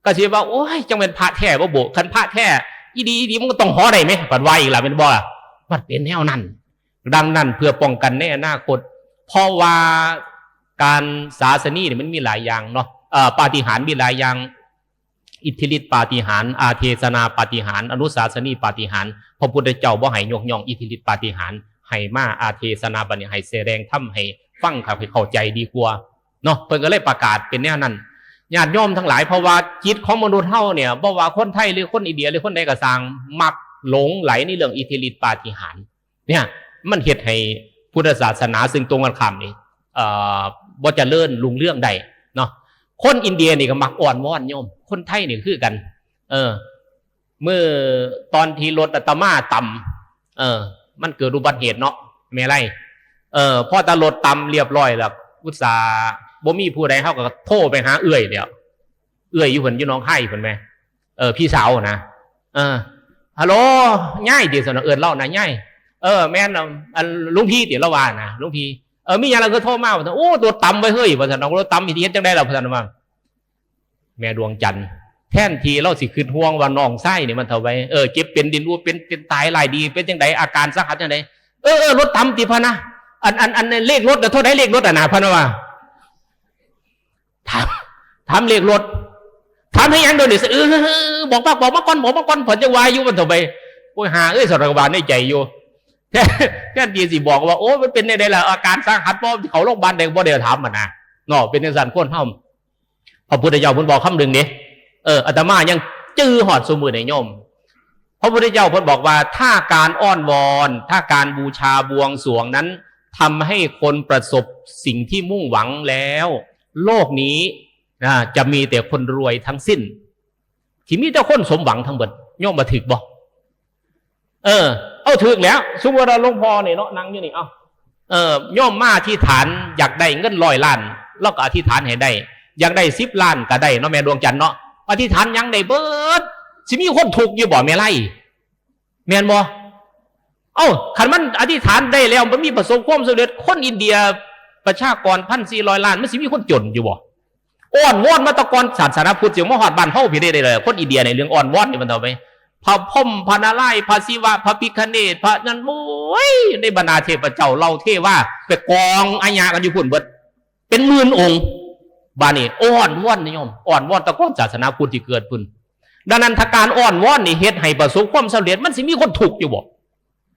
ก็สิว่าโอ้ยจังเป็นพระแท้บ่โบคันพระแท้อีดีมันก็ต้องหอได้ไหมปัดไว้อีกล่ะเป็นบ่ล่ะมันเป็นแนวนั้นดังนั้นเพื่อป้องกันในอนาคตเพราะว่าการศาสนีเนี่ยมันมีหลายอย่างเนาะปาฏิหาริย์มีหลายอย่างอิทธิฤทธิปาฏิหาริย์อาเทศนาปาฏิหาริย์อนุสาสนีปาฏิหาริย์พระพุทธเจ้าบ่ให้ยกย่องอิทธิฤทธิปาฏิหาริย์ให้มาอาเทศนาบัดนี้ให้แสดงธรรมให้ฟังให้เข้าใจดีกว่าเนาะเพิ่นก็เลยประกาศเป็นแนวนั้นญาติโยมทั้งหลายเพราะว่าจิตของมนุษย์เฮาเนี่ยบ่ว่าคนไทยหรือคนอินเดียหรือคนใดก็สร้างมักหลงไหลในเรื่องอิทธิฤทธิปาฏิหาริย์เนี่ยมันเฮ็ดให้พุทธศาสนาซึ่งตรงกันข้ามนี่บ่เจริญรุ่งเรืองได้เนาะคนอินเดียนี่ก็มักอ่อนวอนโยมคนไทยนี่คือกันเมื่อตอนที่รถอาตมาต่ำมันเกิดอุบัติเหตุเนาะแม่ไรพอตารถต่ำเรียบร้อยแล้วอุตส่าห์บ่มีผู้ใดเฮาก็โทรไปหาเอื้อยเดียวเอื้อยอยู่เพิ่นอยู่น้องไห้เพิ่นแม่พี่สาวนะฮัลโหลง่ายดิสนะเล่านะง่ายแม่นลุงพี่เดี๋ยวละว่านะลุงพี่มีอย่างไรก็โทรมาว่าโอ้ตัวต่ำไปเฮ้ยว่าสันน้องตัวต่ำที่เฮ็ดจังได้เราพัฒนามาแม่ดวงจันทร์แท่นทีเราสิขึ้นห่วงว่าน้องไส้เนี่ยมันเท่าไว้เจ็บเป็นดินอ้วเป็นตายลายดีเป็นจังไดอาการสาหัสจังไดรถต่ำติพะนะอันเลขรถเท่าไหร่เลขรถนะพะนะว่าถามเลขรถถามให้ยังโดนเนี่ยบอกมาก่อนผลจะวายอยู่มันเท่าไปโอ้ยหาสระบาลในใจอยู่แค่ทีสิบอกว่าโอ้มันเป็นในล่ะอาการสาหัสเพราะเขาโรงพยาบาลเด็กบ่เดียวถามมันนะเนาะเป็นในสันโค่นเท่าพระพุทธเจ้าเพิ่นบอกคำหนึ่งเนี่ยอาตมายังจื้อหอดสมือในโยมพระพุทธเจ้าเพิ่นบอกว่าถ้าการอ้อนวอนถ้าการบูชาบวงสรวงนั้นทำให้คนประสบสิ่งที่มุ่งหวังแล้วโลกนี้จะมีแต่คนรวยทั้งสิ้นที่มีแต่คนสมหวังทั้งหมดโยมมาถึกบ่เอาถึกแล้วสมมติว่าหลวงพ่อเนี่ยเนาะนั่งอยู่นี่โยมมาที่ฐานอยากได้เงิน100 ล้านแล้วก็อธิษฐานให้ได้อยากได้10 ล้านก็ได้เนาะแม่ดวงจันทร์เนาะอธิษฐานยังได้เบิดสิมีคนถูกอยู่บ่แม่ไล่แม่นบ่ขันมันอธิษฐานได้แล้วมันมีประสบความสำเร็จคนอินเดียประชากร1,400 ล้านมันสิมีคนจนอยู่บ่อ้อนวอนมาตะกอนศาสนาพุทธเสียงมหอดบ้านเฮาพี่ได้เลยคนอินเดียในเรื่องอ้อนวอนนี่มันเอาไปพระพรหมพระนารายณ์พระศิวะพระพิฆเนศพระนันโอ้ยในบรรดาเทพเจ้าเราเทว่าไปกองอาญากันอยู่พุ่นเบิดเป็นหมื่นองค์บานี่อ้อนวอนนิยมอ้อนวอนตะกอนศาสนาพุทธที่เกิดพุ่นดังนั้นถ้าการอ้อนวอนนี่เฮ็ดให้ประสบความสำเร็จมันสิมีคนถูกอยู่บ่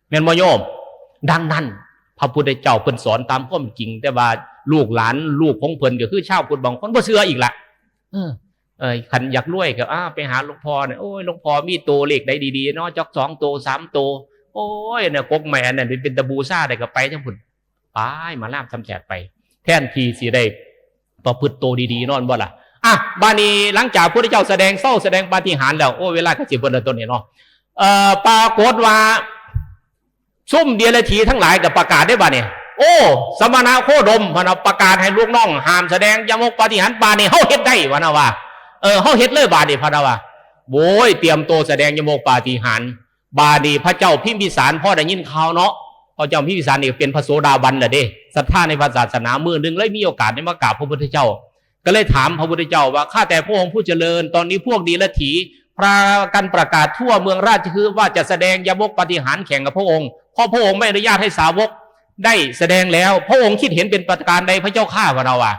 แม่นบ่โยมดังนั้นพระพุทธเจ้าเพิ่นสอนตามความจริงแต่ว่าลูกหลานลูกของเพิ่นก็คือชาวพุทธบางคนบ่เชื่ออีกละขันอยากรวยก็ไปหาหลวงพ่อเนี่ยโอ้ยหลวงพ่อมีตัวเลขได้ดีๆเนาะจัก2 ตัว 3 ตัวโอ้ยเนี่ยกกแม่เนี่ยเป็นตะบูซ่าได้ก็ไปจังพุ่นไปมาลาบทำแฉกไปแทนทีสิได้ประพฤติตัวดีๆนอนบ่ล่ะบานี้หลังจากพระพุทธเจ้าแสดงปาฏิหาริย์แล้วโอ้เวลาก็สิเบิ่นตัวนี้เนาะปรากฏว่าซุ่มเดียรถีทั้งหลายก็ประกาศได้บ่เนี่ยโอ้สมณะโคดมพนะประกาศให้ลูกน้องห้ามแสดงยมกปาฏิหาริย์บานี้เฮาเฮ็ดได้วะนะว่าเฮาเฮ็ดเลยบานี้พะนะว่าโว้ยเตรียมตัวแสดงยมกปาฏิหาริย์บานี้พระเจ้าพิมพิสารพ่อได้ยินข่าวเนาะ พระเจ้าพิมพิสารนี่เป็นพระโสดาบันแหละเด้ศรัทธาในพระศาสนามือหนึ่งเลยมีโอกาสได้มากราบพระพุทธเจ้าก็เลยถามพระพุทธเจ้าว่าข้าแต่พระองค์ผู้เจริญตอนนี้พวกดีละถีพระกันประกาศทั่วเมืองราชคฤห์ว่าจะแสดงยมกปาฏิหาริย์แข่งกับพระองค์เพราะพระองค์ไม่อนุญาตให้สาวกได้แสดงแล้วพระองค์คิดเห็นเป็นประการใดพระเจ้าข้าพระเราอ่ะ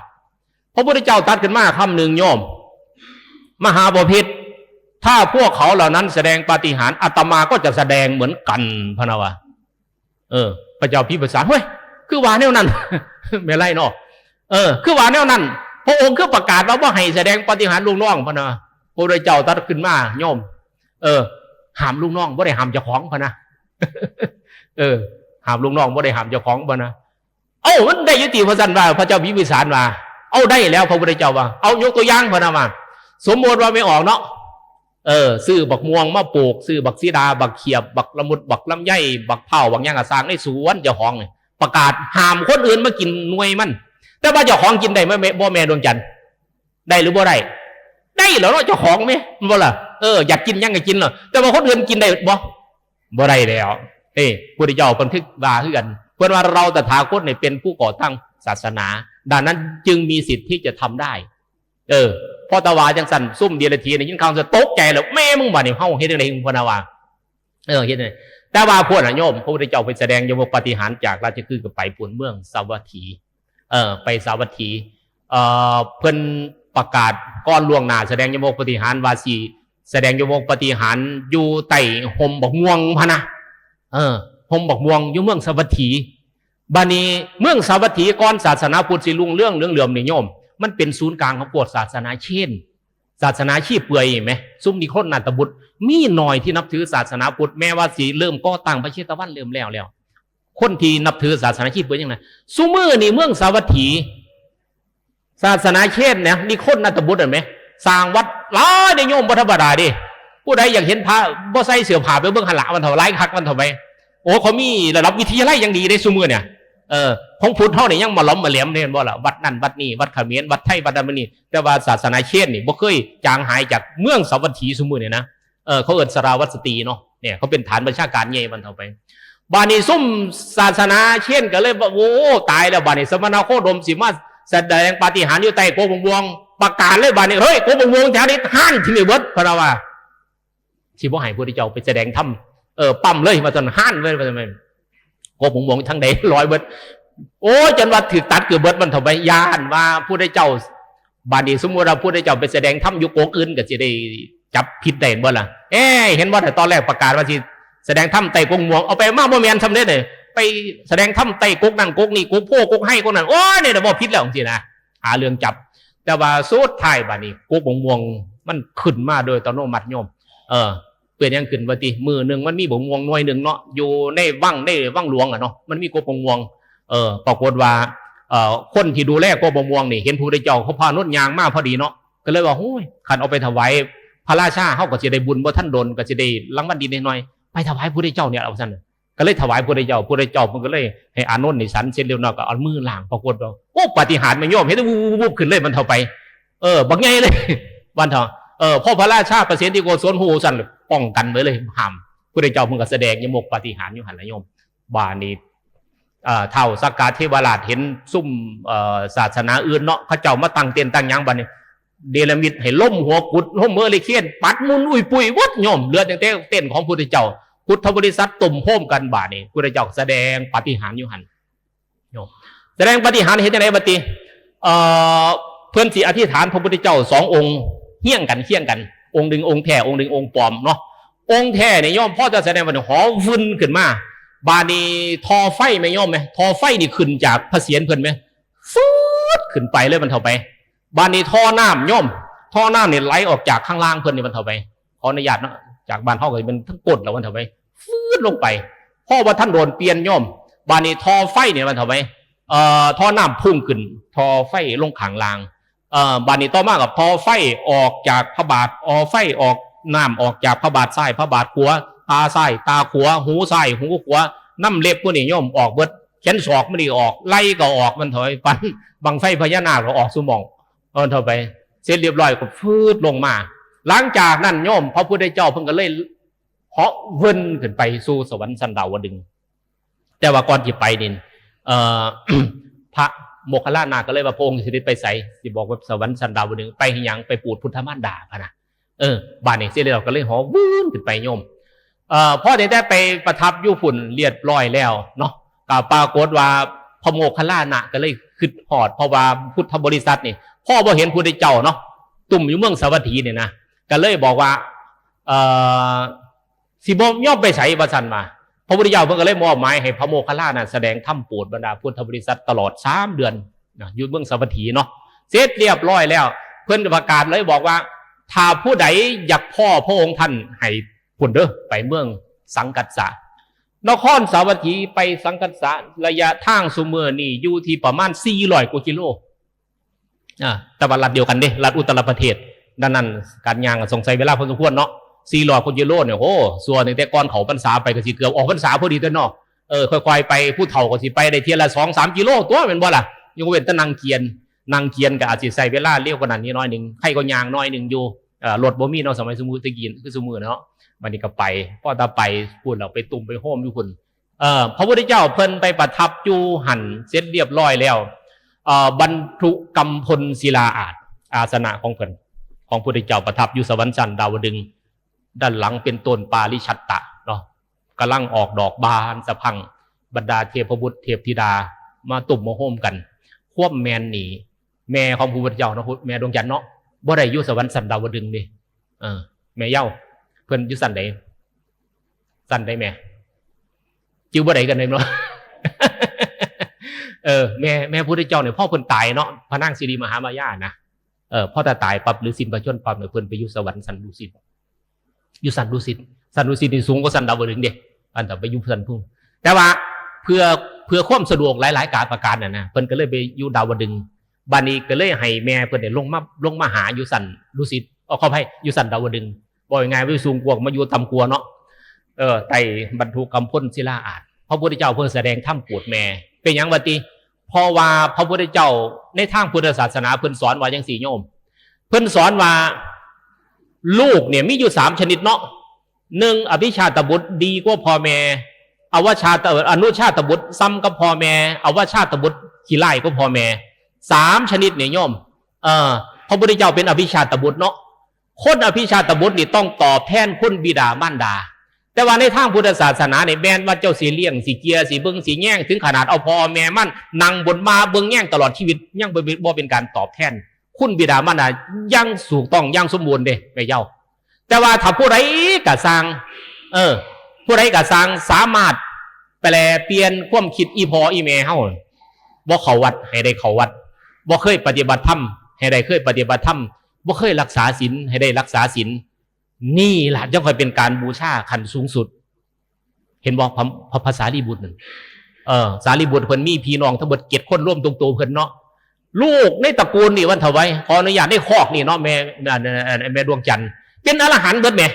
พระพุทธเจ้าตรัสขึ้นมาคำหนึ่งโยมมหาบพิตรถ้าพวกเขาเหล่านั้นแสดงปาฏิหาริย์อาตมาก็จะแสดงเหมือนกันพระนาวะพระเจ้าพิมพิสารเฮ้ยคือว่าแนวนั้นไม่ไรเนาะคือว่าแนวนั้นพระองค์คือประกาศว่าให้แสดงปาฏิหาริย์ลูกน้องพระนะพระพุทธเจ้าตรัสขึ้นมาโยมห้ามลูกน้องบ่ได้ห้ามเจ้าของพระนะห้ามลูกน้องบ่ได้ห้ามเจ้าของพระนะมันได้ยุติพระสันว่าพระเจ้าพิมพิสารว่าได้แล้วพระพุทธเจ้าว่ายกตัวอย่างพระนะมาสมมติว่าไม่ออกเนาะซื้อบักม่วงมาปลูกซื้อบักซีดาบักเขียบบักละมุดบักลำไยบักเผาบักย่างกระซางในสวนเจ้าของประกาศห้ามคนอื่นมากินหน่วยมันแต่ว่าเจ้าของกินได้ไหมบ่แม่ดวงจันทร์ได้หรือบ่ได้ได้เหรอเจ้าของไหมมันบ่ล่ะอยากกินยังไงกินเหรอแต่ว่าคนอื่นกินได้บ่ได้แล้วพุทธเจ้าบันทึกว่าคือกันเพื่อว่าเราตถาคตเนี่ยเป็นผู้ก่อตั้งศาสนาดังนั้นจึงมีสิทธิ์ที่จะทำได้พอตะวาจังสันซุ่มเดียร์ทีเนี่ยยินข่าวจะตกใจแล้วแม่มึงบ่เนี่ยเฮาเฮ็ดอะไรพนาวาเฮ็ดไงแต่ว่าพวกน่ะโยมพระพุทธเจ้าไปแสดงยมกปาฏิหาริย์จากราชคฤห์กับไปปุ่นเมืองสาวัตถีไปสาวัตถีเพิ่นประกาศก้อนล่วงหน้าแสดงยมกปาฏิหาริย์วาสีแสดงยมกปาฏิหาริย์อยู่ใต้ห่มบักม่วงพะนะห่มบักม่วงอยู่เมืองสาวัตถีบัดนี้เมืองสาวัตถีก่อนศาสนาพุทธสิรุ่งเรืองเหลื่อมนี่โยมมันเป็นศูนย์กลางของปวดศาสนาเช่นศาสนาชีพเปื่อยไหมซุ่มนิโครนาตบุตรมีหน่อยที่นับถือศาสนาพุทธแม้ว่าสีเริ่มก็ตั้งพระเชตวันเริ่มแล้วคนที่นับถือศาสนาชีพเปื่อยยังไงซุมือนี่เมืองสาวัตถีศาสนาเช่นเนี่ยนิโครนาตบุตรเห็นไหมสร้างวัดหลายในโยมบัธรรมดาดิผู้ใดอยากเห็นพระบ่ใส่เสื้อผ้าไปเบื้องหันหลังมันเท่าไรคักมันเท่าไหร่เขามีระดับวิทยาลัยอย่างดีในซุมือเนี่ยของพุทธเท่านี่ยังมาล้อมมาเหลี่ยมเนี่ยบ่ล่ะวัดนั่นวัดนี่วัดเขมรวัดไทยวัดดำนี่แต่ว่าศาสนาเช่นนี่บ่เคยจางหายจากเมืองสาวัตถีซุมือเนี่ยนะเขาเอิ้นสราวัตสตีเนาะเนี่ยเขาเป็นฐานประชาการใหญ่มันเท่าไปบานี้ซุ่มศาสนาเช่นก็เลยว่าโอ้ตายแล้วบานี้สมณโคดมสิมาแสดงปาฏิหาริย์อยู่ใต้โกบงวงประกาศเลยบานี้เฮ้ยโกบงวงแถวนี้ห้านที่มีเบิดพระว่าสิบ่ให้พระพุทธเจ้าไปแสดงธรรมปั๊มเลยมาจนห้านเลยว่าทำไมโกบงวงทั้งใดร้อยเบิดจนว่าถือตัดเกือบเบิดมันเถาไปยานว่าผู้ได้เจ้าบาดีสมมติเราผู้ได้เจ้าไปแสดงถ้ำยุโกอื่นก็จะได้จับผิดได้บ่ล่ะเห็นว่าแต่ตอนแรกประกาศว่าที่แสดงถ้ำไต่กงมวงเอาไปมากบ่แม่นทำได้เลยไปแสดงถ้ำไต่กกนั่นกกนี่กกโพกกให้กกนั่นเนี่ยเดี๋ยวบอกผิดแล้วจริงๆนะหาเรื่องจับแต่ว่าสุดท้ายบานี้กกมวงมันขึ้นมาโดยอัตโนมัติโยมเปลี่ยนยังขึ้นว่าตีมือหนึ่งมันมีบงมวงหน่วยหนึ่งเนาะอยู่ในวังหลวงอ่ะเนาะมันมีกกมวงปรากฏว่าคนที่ดูแลกบม่วงนี่เห็นผู้ได้เจ้าเขาพานุ่นยางมากพอดีเนาะก็เลยว่าโอ้ยขันเอาไปถวายพระราชาเขาก็จะได้บุญบ่ท่านโดนก็จะได้รางวัลดีหน่อยไปถวายผู้ได้เจ้าเนี่ยเอาสั่นก็เลยถวายผู้ได้เจ้ามันก็เลยให้อานนท์นี่สันเช่นเดียวกันก็เอามือล้างปรากฏว่าปาฏิหาริย์มันโยมเห็นวูบขึ้นเลยมันเท่าไปบักไงเลยวันเท่าพ่อพระราชาประเสริฐที่โกศลหูสั่นป้องกันไว้เลยห้ามผู้ได้เจ้ามันก็แสดงยมกปาฏิหาริย์อยู่หันละโยมบานี้เท่าสักกาเทวราชเห็นซุ่มศาสนาอื่นเนาะเขาเจ้ามาตั้งเต้นตั้งยังบัดนี้เดลมิดให้ล้มหัวกุดล้มเมื่อเลยเขียนปัดมุนอุ้ยปุยวัดโยมเลือดเต้นของพุทธเจ้าพุทธบริษัทตุ่มโฮมกันบาดนี้พุทธเจ้าแสดงปาฏิหาริย์อยู่หันโยมแสดงปาฏิหาริย์เห็นยังไงบัดนี้เพื่อนสีอธิษฐานพระพุทธเจ้า2 องค์เฮี้ยงกันองค์หนึ่งองค์แท้องค์หนึ่งองค์ปลอมเนาะองค์แท้เนี่ยโยมพ่อจะแสดงว่าหอวุ่นขึ้นมาบานีทอไฟไหมโยมไหมทอไฟนี่ขึ้นจากพระเศียรเพิ่นไหมฟืดขึ้นไปเลยมันเท่าไปบานีท่อน้ำโยมท่อน้ำเนี่ยไหลออกจากข้างล่างเพิ่นนี่มันเท่าไปขออนุญาตนะจากบ้านเท่ากับเป็นทั้งกดแล้วมันเท่าไปฟืดลงไปพ่อว่าท่านโดนเปลี่ยนโยมบานีทอไฟเนี่ยมันเท่าไปท่อน้ำพุ่งขึ้นทอไฟลงข้างล่างบานีต่อมากับทอไฟออกจากพระบาทไฟออกน้ำออกจากพระบาทซ้ายพระบาทขวาตาซ้ายตาขวาหูซ้ายหูขวาน้ำเล็บพวกนี้โยมออกเบิดแขนศอกไม่ได้ออกไล่ก็ออกมันถอยปันบังไฟพญานาคก็ออกสมองเท่าไปเสร็จเรียบร้อยก็ฟืดลงมาหลังจากนั้นโยมพระพุทธเจ้าเพิ่งก็เลยเหาะเวินขึ้นไปสู่สวรรค์สันดาวดึง แต่ว่าก่อนที่ไปนี่พระโมคคัลลานาก็เลยว่าพระองค์สิริไปใส่สิบอกว่าสวรรค์สันดาวดึงไปหยังไปปูดพุทธมารดาพะนะบ้านนี้เสียเราก็เลยหอวื้นขึ้นไปโยมพ่อได้ไปประทับอยู่ฝุ่นเรียบร้อยแล้วเนาะก็ปรากฏว่าพระโมคคัลลานะก็เลยขึ้นหอดเพราะว่าพุทธบริษัทนี่พ่อบ่เห็นพุทธเจ้าเนาะตุ่มอยู่เมืองสาวัตถีเนี่ยนะก็เลยบอกว่าสิบ่ย่อมไปใส่ประสันมาพระพุทธเจ้าเพิ่งก็เลยมอบหมายให้พระโมคคัลลานะแสดงธรรมโปรดบรรดาพุทธบริษัทตลอด3 เดือนนะอยู่เมืองสาวัตถีเนาะเสร็จเรียบร้อยแล้วเพื่อนประกาศเลยบอกว่าถ้าผู้ใดอยากพ่อพระองค์ท่านให้พุ่นเด้อไปเมืองสังกัสสะนครสาวัตถีไปสังกัสสะระยะทางสุเมอนี่อยู่ที่ประมาณ400 กว่ากิโลแต่ว่ารัฐเดียวกันเด้รัฐอุตรประเทศดังนั้นการย่างสงสัยเวลาพอสมควรเนาะ400 กว่ากิโลเนี่ยโอ้ส่วนแต่ก่อนเขาพรรษาไปก็สิเกือบออกพรรษาพอดีตัวเนาะค่อยๆไปผู้เฒ่าก็สิไปได้เทียละ2-3 กิโลตัวเป็นบ่ล่ะยังเว้นแต่นางเกียนก็อาจจะใส่เวลาเร็วกว่านั้นนิดหน่อยนึงใครก็ย่างน้อยนึงอยู่รถบ่มีเนาะสมัยสมุทรตะกี้คือสมุทรเนาะวันนี้ก็ไปพ่อตาไปพูดเราไปตุ่มไปโฮมอยู่พุ่นพระพุทธเจ้าเพิ่นไปประทับอยู่หันเสร็จเรียบร้อยแล้วบรรทุกำพลศิลาอาสนะของเพิ่นของพระพุทธเจ้าประทับอยู่สวรรค์ชั้นดาวดึงด้านหลังเป็นต้นปาริชัตตะเนาะกำลังออกดอกบานสะพังบรรดาเทพบุตรเทพธิดามาตุ่มมาโฮมกันควบแมนหนีแม่ของพระพุทธเจ้าเนาะแม่ดวงจันทร์เนาะบ่ได้อยู่สวรรค์ชั้นดาวดึงดิแม่เย้าเพิ่นอยู่สั้นใดแม่จิ้วบ่ได้กันเลยเนาะแม่พุทธเจ้าเนี่ยพ่อเพิ่นตายเนาะพระนางสิริมหามายานะพ่อตาตายปั๊บหรือสินประชนปั๊บเนี่ยเพิ่นไปอยู่สวรรค์สันดุสิตอยู่สันดุสิตนี่สูงกว่าสันดาวดึงเด้อันแต่ไปอยู่สันพุ่งแต่ว่าเพื่อความสะดวกหลายๆการประการน่ะนะเพิ่นก็เลยไปอยู่ดาวดึงบัดนี้ก็เลยให้แม่เพิ่นเนี่ยลงมาหาอยู่สันดุสิตขอให้อยู่สันดาวดึงบ่ยังไงวิสูงกว่ามาอยู่ต่ำกว่าเนาะไต่บรรทุกำพลศิลาอาจพระพุทธเจ้าเพิ่นแสดงธรรมโปรดแม่เป็นหยังวะติเพราะว่าพระพุทธเจ้าในทางพุทธศาสนาเพิ่นสอนว่าจังซี่โยมเพิ่นสอนว่าลูกเนี่ยมีอยู่3 ชนิดเนาะ1อภิชาตบุตรดีกว่าพ่อแม่อนุชาตบุตรซ้ำกับพ่อแม่อวชาตบุตรขี้ไล่ก็พ่อแม่3 ชนิดเนี่ยโยมพระพุทธเจ้าเป็นอภิชาตบุตรเนาะคนอภิชาตบุตรนี่ต้องตอบแทนคุณบิดามารดาแต่ว่าในทางพุทธศาสนาเนี่ยแม้ว่าเจ้าสีเลี้ยงสีเกียสีเบิ้งสีแง่งถึงขนาดเอาพ่อแม่มั่นนั่งบนมาเบิ้งแง่งตลอดชีวิตยังบ่เป็นการตอบแทนคุณบิดามารดายังถูกต้องยังสมบูรณ์เด้แม่เจ้าแต่ว่าถ้าผู้ใดกะสร้างผู้ใดกะสร้างสามารถแปลเปลี่ยนความคิดอีพ่ออีแม่เฮาบ่เข้าวัดให้ได้เข้าวัดบ่เคยปฏิบัติธรรมให้ได้เคยปฏิบัติธรรมบ่เคยรักษาศีลให้ได้รักษาศีลนี่แหละจะค่อยเป็นการบูชาขั้นสูงสุดเห็นบอกพระสารีบุตรสารีบุตรเพิ่นมีพี่น้องทั้งหมด7 คนร่วมตรงตัวเพิ่นเนาะลูกในตระกูลนี่วันเถาไว้ขออนุญาตได้คอกนี่เนาะแม่ดวงจันทร์เป็นอรหันต์เบิดแม่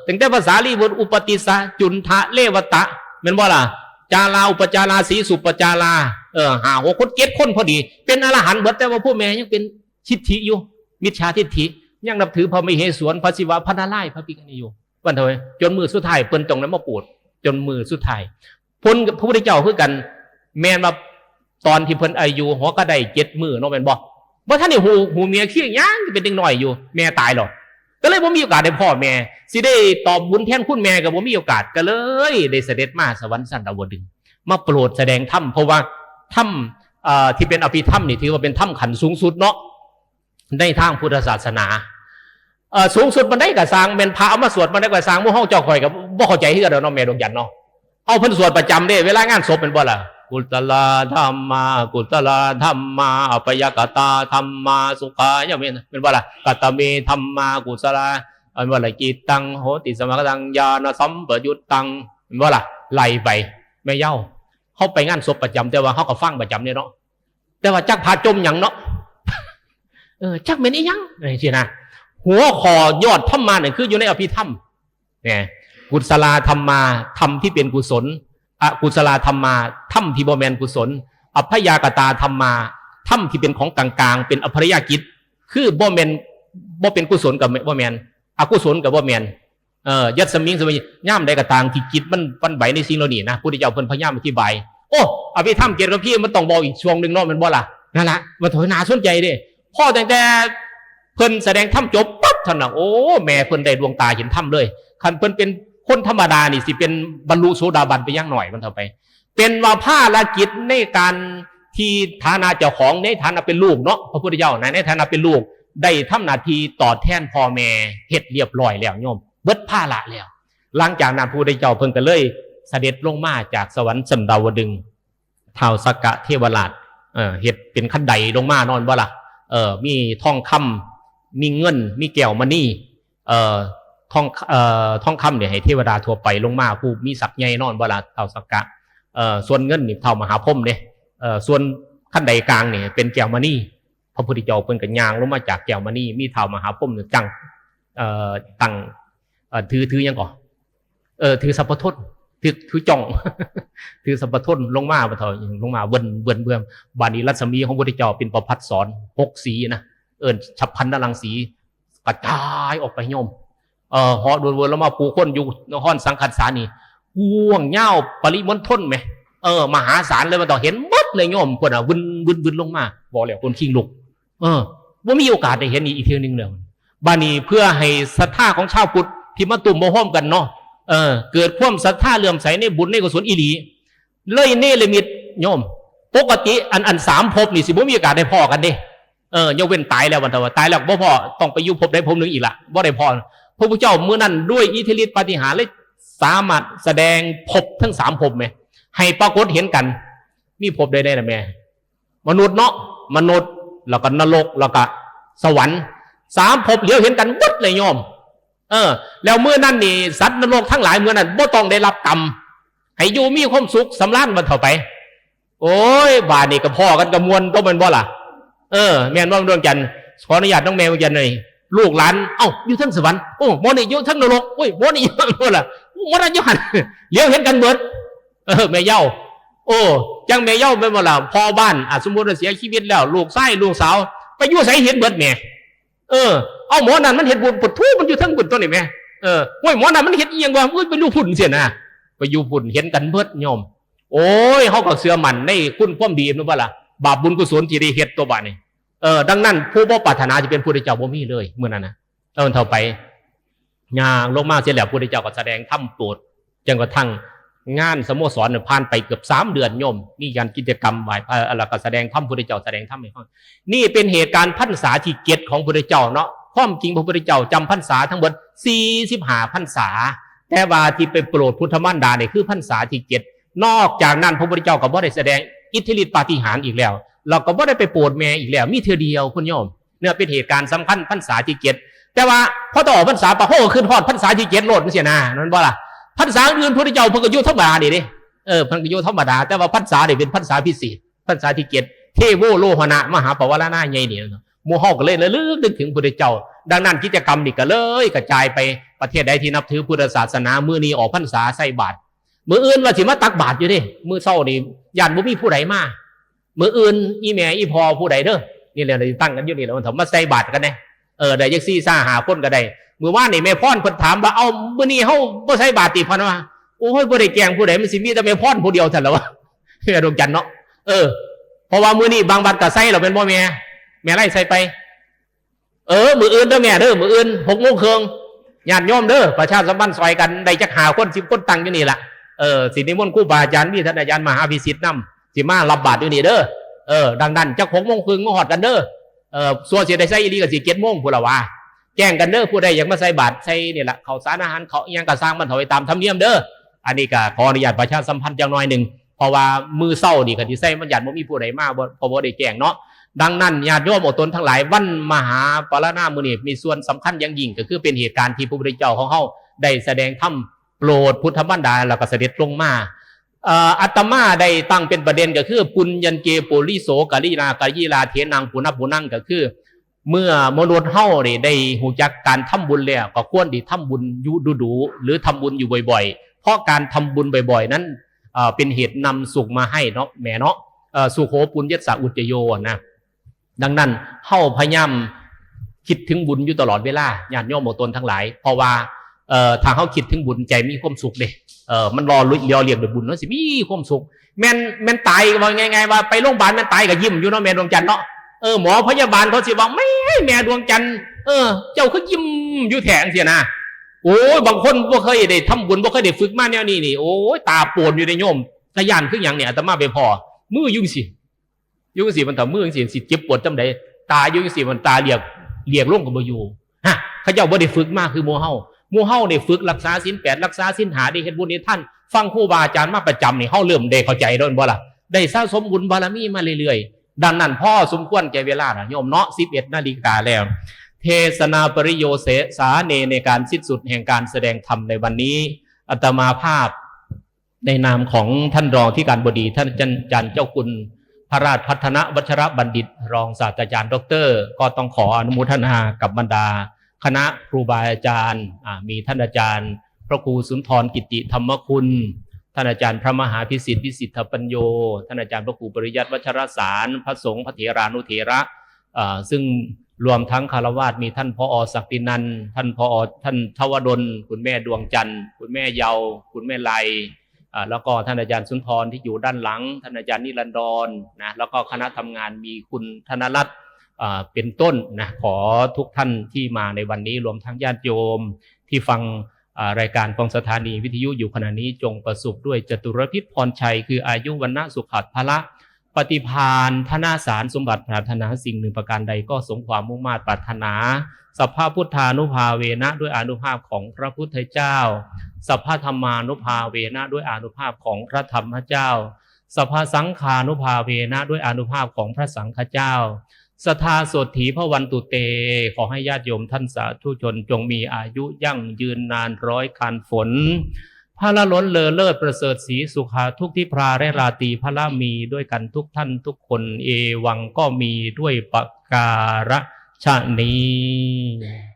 ตั้งแต่ภาษาลีบุตรอุปติสะจุนทะเลวตะเป็นบ่ล่ะจาราอุปจาราสีสุปจารา5 6 คน 7 คนพอดีเป็นอรหันต์เบิดแต่ว่าผู้แม่ยังเป็นทิฏฐิอยู่มิจฉาทิฏฐิยังนับถือพระมเหสวนพระศิวะพระนารายณ์พระปิกนิโยวันเถาไว้จนมือสุดท้ายเปิ้นตรงนั้นมาปวดจนมือสุดท้ายพ้นพระพุทธเจ้าคือกันแม่นมาตอนที่เพิ่นอายุหัวก็ได้7 มื้อเนาะแม่นบ่บ่ท่านนี่หูเมียขี้ยังเป็นเด็กน้อยอยู่แม่ตายหรอกก็เลยบ่มีโอกาสได้พ่อแม่สิได้ตอบบุญแทนคุณแม่ก็บ่มีโอกาสก็เลยได้เสด็จมาสวรรค์ชั้นดาวดึงส์มาโปรดแสดงธรรมเพราะว่าธรรมที่เป็นอภิธรรมนี่ถือว่าเป็นธรรมขั้นสูงสุดเนาะในทางพุทธศาสนาสูงสุดมันได้กับสร้างเป็นพระเอามาสวดมันได้กับสร้างมู่ห้องเจ้าคอยกับบ่เข้าใจที่กันเนาะแม่ดวงจันทร์เนาะเอาเพิ่นสวดประจำเด้เวลางานศพเป็นบ่ล่ะกุตลาธรรมากุตลาธรรมาอปยกตาธรรมาสุขายะเป็นบ่ล่ะกัตตเมธรรมากุศลาเป็นบ่ล่ะกิตังโหติสมกตังญาณสัมปยุตตังเป็นบ่ล่ะไล่ไปแม่เย้าเขาไปงานศพประจำแต่ว่าเขาก็ฟังประจำเนี่ยเนาะแต่ว่าจักพาจมหยังเนาะจักเป็นอีหยังอะไรสินะหัวคอยอดธรรมาเนี่ยคืออยู่ในอภิธรรมเนี่ยกุศลธรรมาธรรมที่เป็นกุศลอกุศลธรรมาธรรมที่บ่แมนกุศลอัพยากตาธรรมาธรรมที่เป็นของกลางๆเป็นอภรยกิจคือบ่เป็นกุศลกับบ่แมนอกุศลกับบ่แมน ยัดสมิงสมัยย่ามใดกระต่างที่จิตมันวันไหวในสิ่งเหล่านี้นะพุทธเจ้าเพิ่นพยายามอธิบายโอ้อภิธรรมเกียรติกับพี่มันต้องบอกอีกช่วงหนึ่งเนาะมันบ่ล่ะนั่นแหละมันถอยหนาสนใจดิพ่อแต่เพิ่นแสดงธรรมจบปั๊บท่านน่ะโอ้แม่เพิ่นได้ดวงตาเห็นธรรมเลยคันเพิ่นเป็นคนธรรมดานี่สิเป็นบรรลุโสดาบันไปย่างหน่อยมันเท่าไปเป็นว่าภารกิจในการที่ฐานะเจ้าของในฐานะเป็นลูกเนาะพระพุทธเจ้าในฐานะเป็นลูกได้ทำหน้าที่ตอบแทนพ่อแม่เฮ็ดเรียบร้อยแล้วโยมเบิดภาระแล้วหลังจากนั้นพระพุทธเจ้าเพิ่นก็เลยเสด็จลงมาจากสวรรค์สันดาวดึงท้าวสักกะเทวราชเฮ็ดเป็นขั้นใดลงมานอนบ่ล่ะมีทองคำมีเงินมีแก้วมณีทองคำเนี่ยให้เทวดาทั่วไปลงมาผู้มีศักดิ์ใหญ่นอนบ่ล่ะท้าวสักกะส่วนเงินนี่เท่ามหาพรหมเนี่ยส่วนขั้นใดกลางเนี่ยเป็นแก้วมณีพระพุทธเจ้าเพิ่นก็ย่างลงมาจากแก้วมณีมีเท่ามหาพรหมเนี่ยจังตั้งถือยังก่อถือสัพพทนถือจ่องถือสัพพทนลงมาบ่เท่าลงมาเบิ่มบานีรัศมีของพระพุทธเจ้าเป็นประพัดสอน6สีนะฉับพลันนรังสีกระจายออกไปโยมเหาะวนๆแล้วมาปูคนอยู่นครสังขัสสานีห่วงเง่าปริมณฑลไหมมหาศาลเลยมันต่อเห็นหมดเลยโยมคนวินลงมาบอกแล้วคนขิงลุกว่ามีโอกาสได้เห็นอีกเทีนึงเลยบานีเพื่อให้ศรัทธาของชาวพุทธที่มาตุ่มโมห้อมกันเนาะเกิดความศรัทธาเลื่อมใสในบุญในกุศลอีหลีเลยเนรมิตโยมปกติอัน3ภพนี่สิบ่มีโอกาสได้พอกันเด้ยกเว้นตายแล้ววันเถอะตายแล้วบ่พอต้องไปอยู่ภพใดภพหนึ่งอีกละบ่ได้พอพระพุทธเจ้าเมื่อนั้นด้วยอิทธิฤทธิปาฏิหาริย์เลยสามารถแสดงภพทั้ง3ภพไหมให้ปรากฏเห็นกันมีภพใดๆนะแม่มนุษย์เนาะมนุษย์แล้วก็นรกแล้วก็สวรรค์3ภพเหลียวเห็นกันหมดเลยโยมแล้วเมื่อนั้นนี่สัตว์นรกทั้งหลายเมื่อนั้นบ่ต้องได้รับกรรมให้อยู่มีความสุขสำราญมันเท่าไปโอ้ยบาดนี่กับพ่อกันกับมวลต้องเป็นบ่ล่ะแม่นว่าดวงจันทร์ขออนุญาตน้องแมวจันเลยลูกหลานอยู่ทั้งสวรรค์โอ้มอนี่อยู่ทั้งนรกโอ้ยมอนี่อยู่ทั้งล่ะมอนี่อยู่หันเลี้ยวเห็นกันเบิดแม่เย้าโอ้จังแม่เย้าเป็นบ่ล่ะพ่อบ้านสมมุติว่าเสียชีวิตแล้วลูกชายลูกสาวไปอยู่ไสเห็นเบิดแม่หมอนั่นมันเห็นบุญปุถุมันอยู่ทั้งบุญตัวนี่แม่โอ้ยหมอนั่นมันเห็นอีหยังว่าไปอยู่พุ่นเสียนะไปอยู่พุ่นเห็นกันเบิดโยมโอ้ยเฮาก็เชื่อมั่นในคุณความดีนั่นบ่ล่ะบาปบุญกุศลที่ได้เฮ็ดตัวบาดนี่ดังนั้นผู้บ่ปรารถนาจะเป็นพุทธเจ้าบ่มีเลยเมื่อนั้นนะเท่าไปย่างลงมาเสร็จแล้วพุทธเจ้าก็แสดงธรรมโปรดจนกระทั่งงานสโมสรผ่านไปเกือบ3 เดือนโยมมีการกิจกรรมไหว้แล้วก็แสดงธรรมพุทธเจ้าแสดงธรรมให้ฟังนี่เป็นเหตุการณ์พรรษาที่7ของพุทธเจ้าเนาะความจริงพระพุทธเจ้าจำพรรษาทั้งหมด45 พรรษาแต่ว่าที่ไปโปรดพุทธมารดาเนี่ยคือพรรษาที่7นอกจากนั้นพระพุทธเจ้าก็บ่ได้แสดงอิทธิฤทธิปาฏิหาริย์อีกแล้วเราก็บ่ได้ไปโปรดแม่อีกแล้วมีเธอเดียวคุณโยมเนี่ยเป็นเหตุการณ์สำคัญพรรษาที่7แต่ว่าพอต่อพรรษาปะโหขึ้นฮอดพรรษาที่7โลดมันเสียนะนั่นบ่ล่ะพรรษาอื่นพระพุทธเจ้าเพิ่นก็อยู่ธรรมดานี่เด้เพิ่นก็อยู่ธรรมดาแต่ว่าพรรษานี่เป็นพรรษาพิเศษพรรษาที่7เทโวโลหณะมหาปวารณะใหญ่นี่หมู่เฮาก็เลยระลึกนึกถึงพระพุทธเจ้าดังนั้นกิจกรรมนี่ก็เลยกระจายไปประเทศใดที่นับถือพุทธศาสนามื้อนี้ออกพรรษาใส่บาตรมื้ออื่นว่าสิมาตักบาตรอยู่เด้มื้อเช้านี่ญาติบ่มีผู้ใดมามื้ออื่นอีแม่อีพ่อผู้ใดเด้อนี่แหละตั้งกันอยู่นี่แล้วมันมาใส่บาตรกันแน่ได้จัก4 5 คนก็ได้มื้อวานนี่แม่พรเพิ่นถามว่ามื้อนี้เฮาบ่ใส่บาตรติพะนะว่าโอ้ยบ่ได้แกล้งผู้ใดมันสิมีแต่แม่พรผู้เดียวซั่นล่ะวะดวงจันทร์เนาะเพราะว่ามื้อนี้บางวัดก็ใส่แล้วเป็นบ่แม่ไล่ใส่ไปมื้ออื่นเด้อแม่เด้อมื้ออื่น 6:30 นญาติโยมเด้อประชาสัมพันธ์ซอยกันได้จัก5 คน10 คนตั้งอยู่นี่ล่ะสินิมนต์ครูบาอาจารย์มีท่านอาจารย์มหาวิสิทธิ์นำสิมารับบาตรอยู่นี่เด้อดังนั้นจัก 6:30 นมาฮอดกันเด้อส่วนสิได้ใส่อีหลีก็สิ 7:00 นพุ่นล่ะว่าแจ้งกันเด้อผู้ใดอยากมาใส่บาตรใส่นี่ล่ะข้าวสารอาหารเขาอิหยังก็สร้างมันเถาไปตามธรรมเนียมเด้ออันนี้ก็ขออนุญาตประชาสัมพันธ์จักหน่อยนึงเพราะว่ามื้อเช้านี่ก็สิใส่มันญาติบ่มีผู้ใดมาบ่ได้แจ้งเนาะดังนั้นญาติโยมอดทนทั้งหลายวันมหาปรณามื้อนี้มีส่วนสำคัญอย่างยิ่งก็คือเป็นเหตุการณ์ที่พระพุทธเจ้าของเฮาได้แสดงธรรมโปรดพุทธมารดาแล้วก็เสด็จลงมาอาตมาได้ตั้งเป็นประเด็นก็คือปุญญันเกปุริโสกะลินากะยีลาเทนังปุณปุนังก็คือเมื่อมนุษย์เฮานี่ได้หูจักการทำบุญแล้วก็ควรที่ทำบุญอยู่ดูหรือทำบุญอยู่บ่อยๆเพราะการทำบุญบ่อยๆนั้นเป็นเหตุนำสุขมาให้เนาะแม่เนาะสุโขปุญญสะอุจโยนะดังนั้นเฮาพยายามคิดถึงบุญอยู่ตลอดเวลาญาติโยมอดทนทั้งหลายเพราะว่า ทางเขาคิดถึงบุญใจมีความสุขเลยมันรอเรียกด้วยบุญแล้วสิมีความสุขแม่นตายว่าไงว่าไปโรงพยาบาลแม่นตายกับยิ้มอยู่เนาะแม่ดวงจันทร์เนาะหมอพยาบาลเขาสิว่าไม่แม่ดวงจันทร์เจ้าเขายิ้มอยู่แถงเสียนะโอ้ยบางคนบ่เคยได้ทำบุญบ่เคยได้ฝึกมาแนวนี้นี่โอ้ยตาปวนอยู่ในโยมตะยานคืออย่างเนี่ยอาตมาไปพอมือยุ่งสิมันทำมือยุ่งสิเจ็บปวดจำได้ตายุ่งสิมันตาเรียกลงกับบ่อยู่ฮะเขาเจ้าบ่ได้ฝึกมากคือโมเฮาเนี่ยฝึกรักษาศีล8รักษาศีล5ได้เฮ็ดบุญให้ท่านฟังครูบาอาจารย์มาประจำนี่เฮาเริ่มได้เข้าใจโดนบ่ล่ะได้สะสมบุญบารมีมาเรื่อยๆดังนั้นพ่อสมควรแก่เวลานะโยมเนาะ11 นาฬิกาแล้วเทศนาปริโยเสสาเนในการสิ้นสุดแห่งการแสดงธรรมในวันนี้อาตมาภาพในนามของท่านรองที่การบดีท่านอาจารย์เจ้าคุณพระราชพัฒนวัชรบัณฑิตรองศาสตราจารย์ดร.ก็ต้องขออนุโมทนากับบรรดาคณะครูบาอาจารย์มีท่านอาจารย์พระครูสุนทรกิติธรรมคุณท่านอาจารย์พระมหาพิสิทธิ์วิสิทธปัญโยท่านอาจารย์พระครูปริยัติวัชรสารพระสงฆ์พระเถรานุเถระซึ่งรวมทั้งคารวาสมีท่านผอ.ศักดินันท์ท่านผอ.ท่านทวดลคุณแม่ดวงจันทร์คุณแม่เยาคุณแม่ไลแล้วก็ท่านอาจารย์สุนทรที่อยู่ด้านหลังท่านอาจารย์นิรันดรนะแล้วก็คณะทำงานมีคุณธนรัตน์เป็นต้นนะขอทุกท่านที่มาในวันนี้รวมทั้งญาติโยมที่ฟังรายการของสถานีวิทยุอยู่ขณะนี้จงประสบด้วยจตุรพิธพรชัยคืออายุวันนะสุขัดพละปฏิภาณธนาสารสมบัติปรารถนาสิ่งหนึ่งประการใดก็สมความมุ่งมา่ปรารถนาสัพพพุทธานุภาเวนะด้วยอานุภาพของพระพุทธเจ้าสัพพธรรมานุภาเวนะด้วยอานุภาพของพระธรรมเจ้าสัพพสังฆานุภาเวนะด้วยอานุภาพของพระสังฆเจ้าศรัทธาโสถีพระวันตุเตขอให้ญาติโยมท่านสาธุชนจงมีอายุยั่งยืนนานร้อยคันฝนพระละล้นเลอเลิศประเสริฐศรีสุขาทุกที่พราและราตรีพระละมีด้วยกันทุกท่านทุกคนเอวังก็มีด้วยปการะชะนี้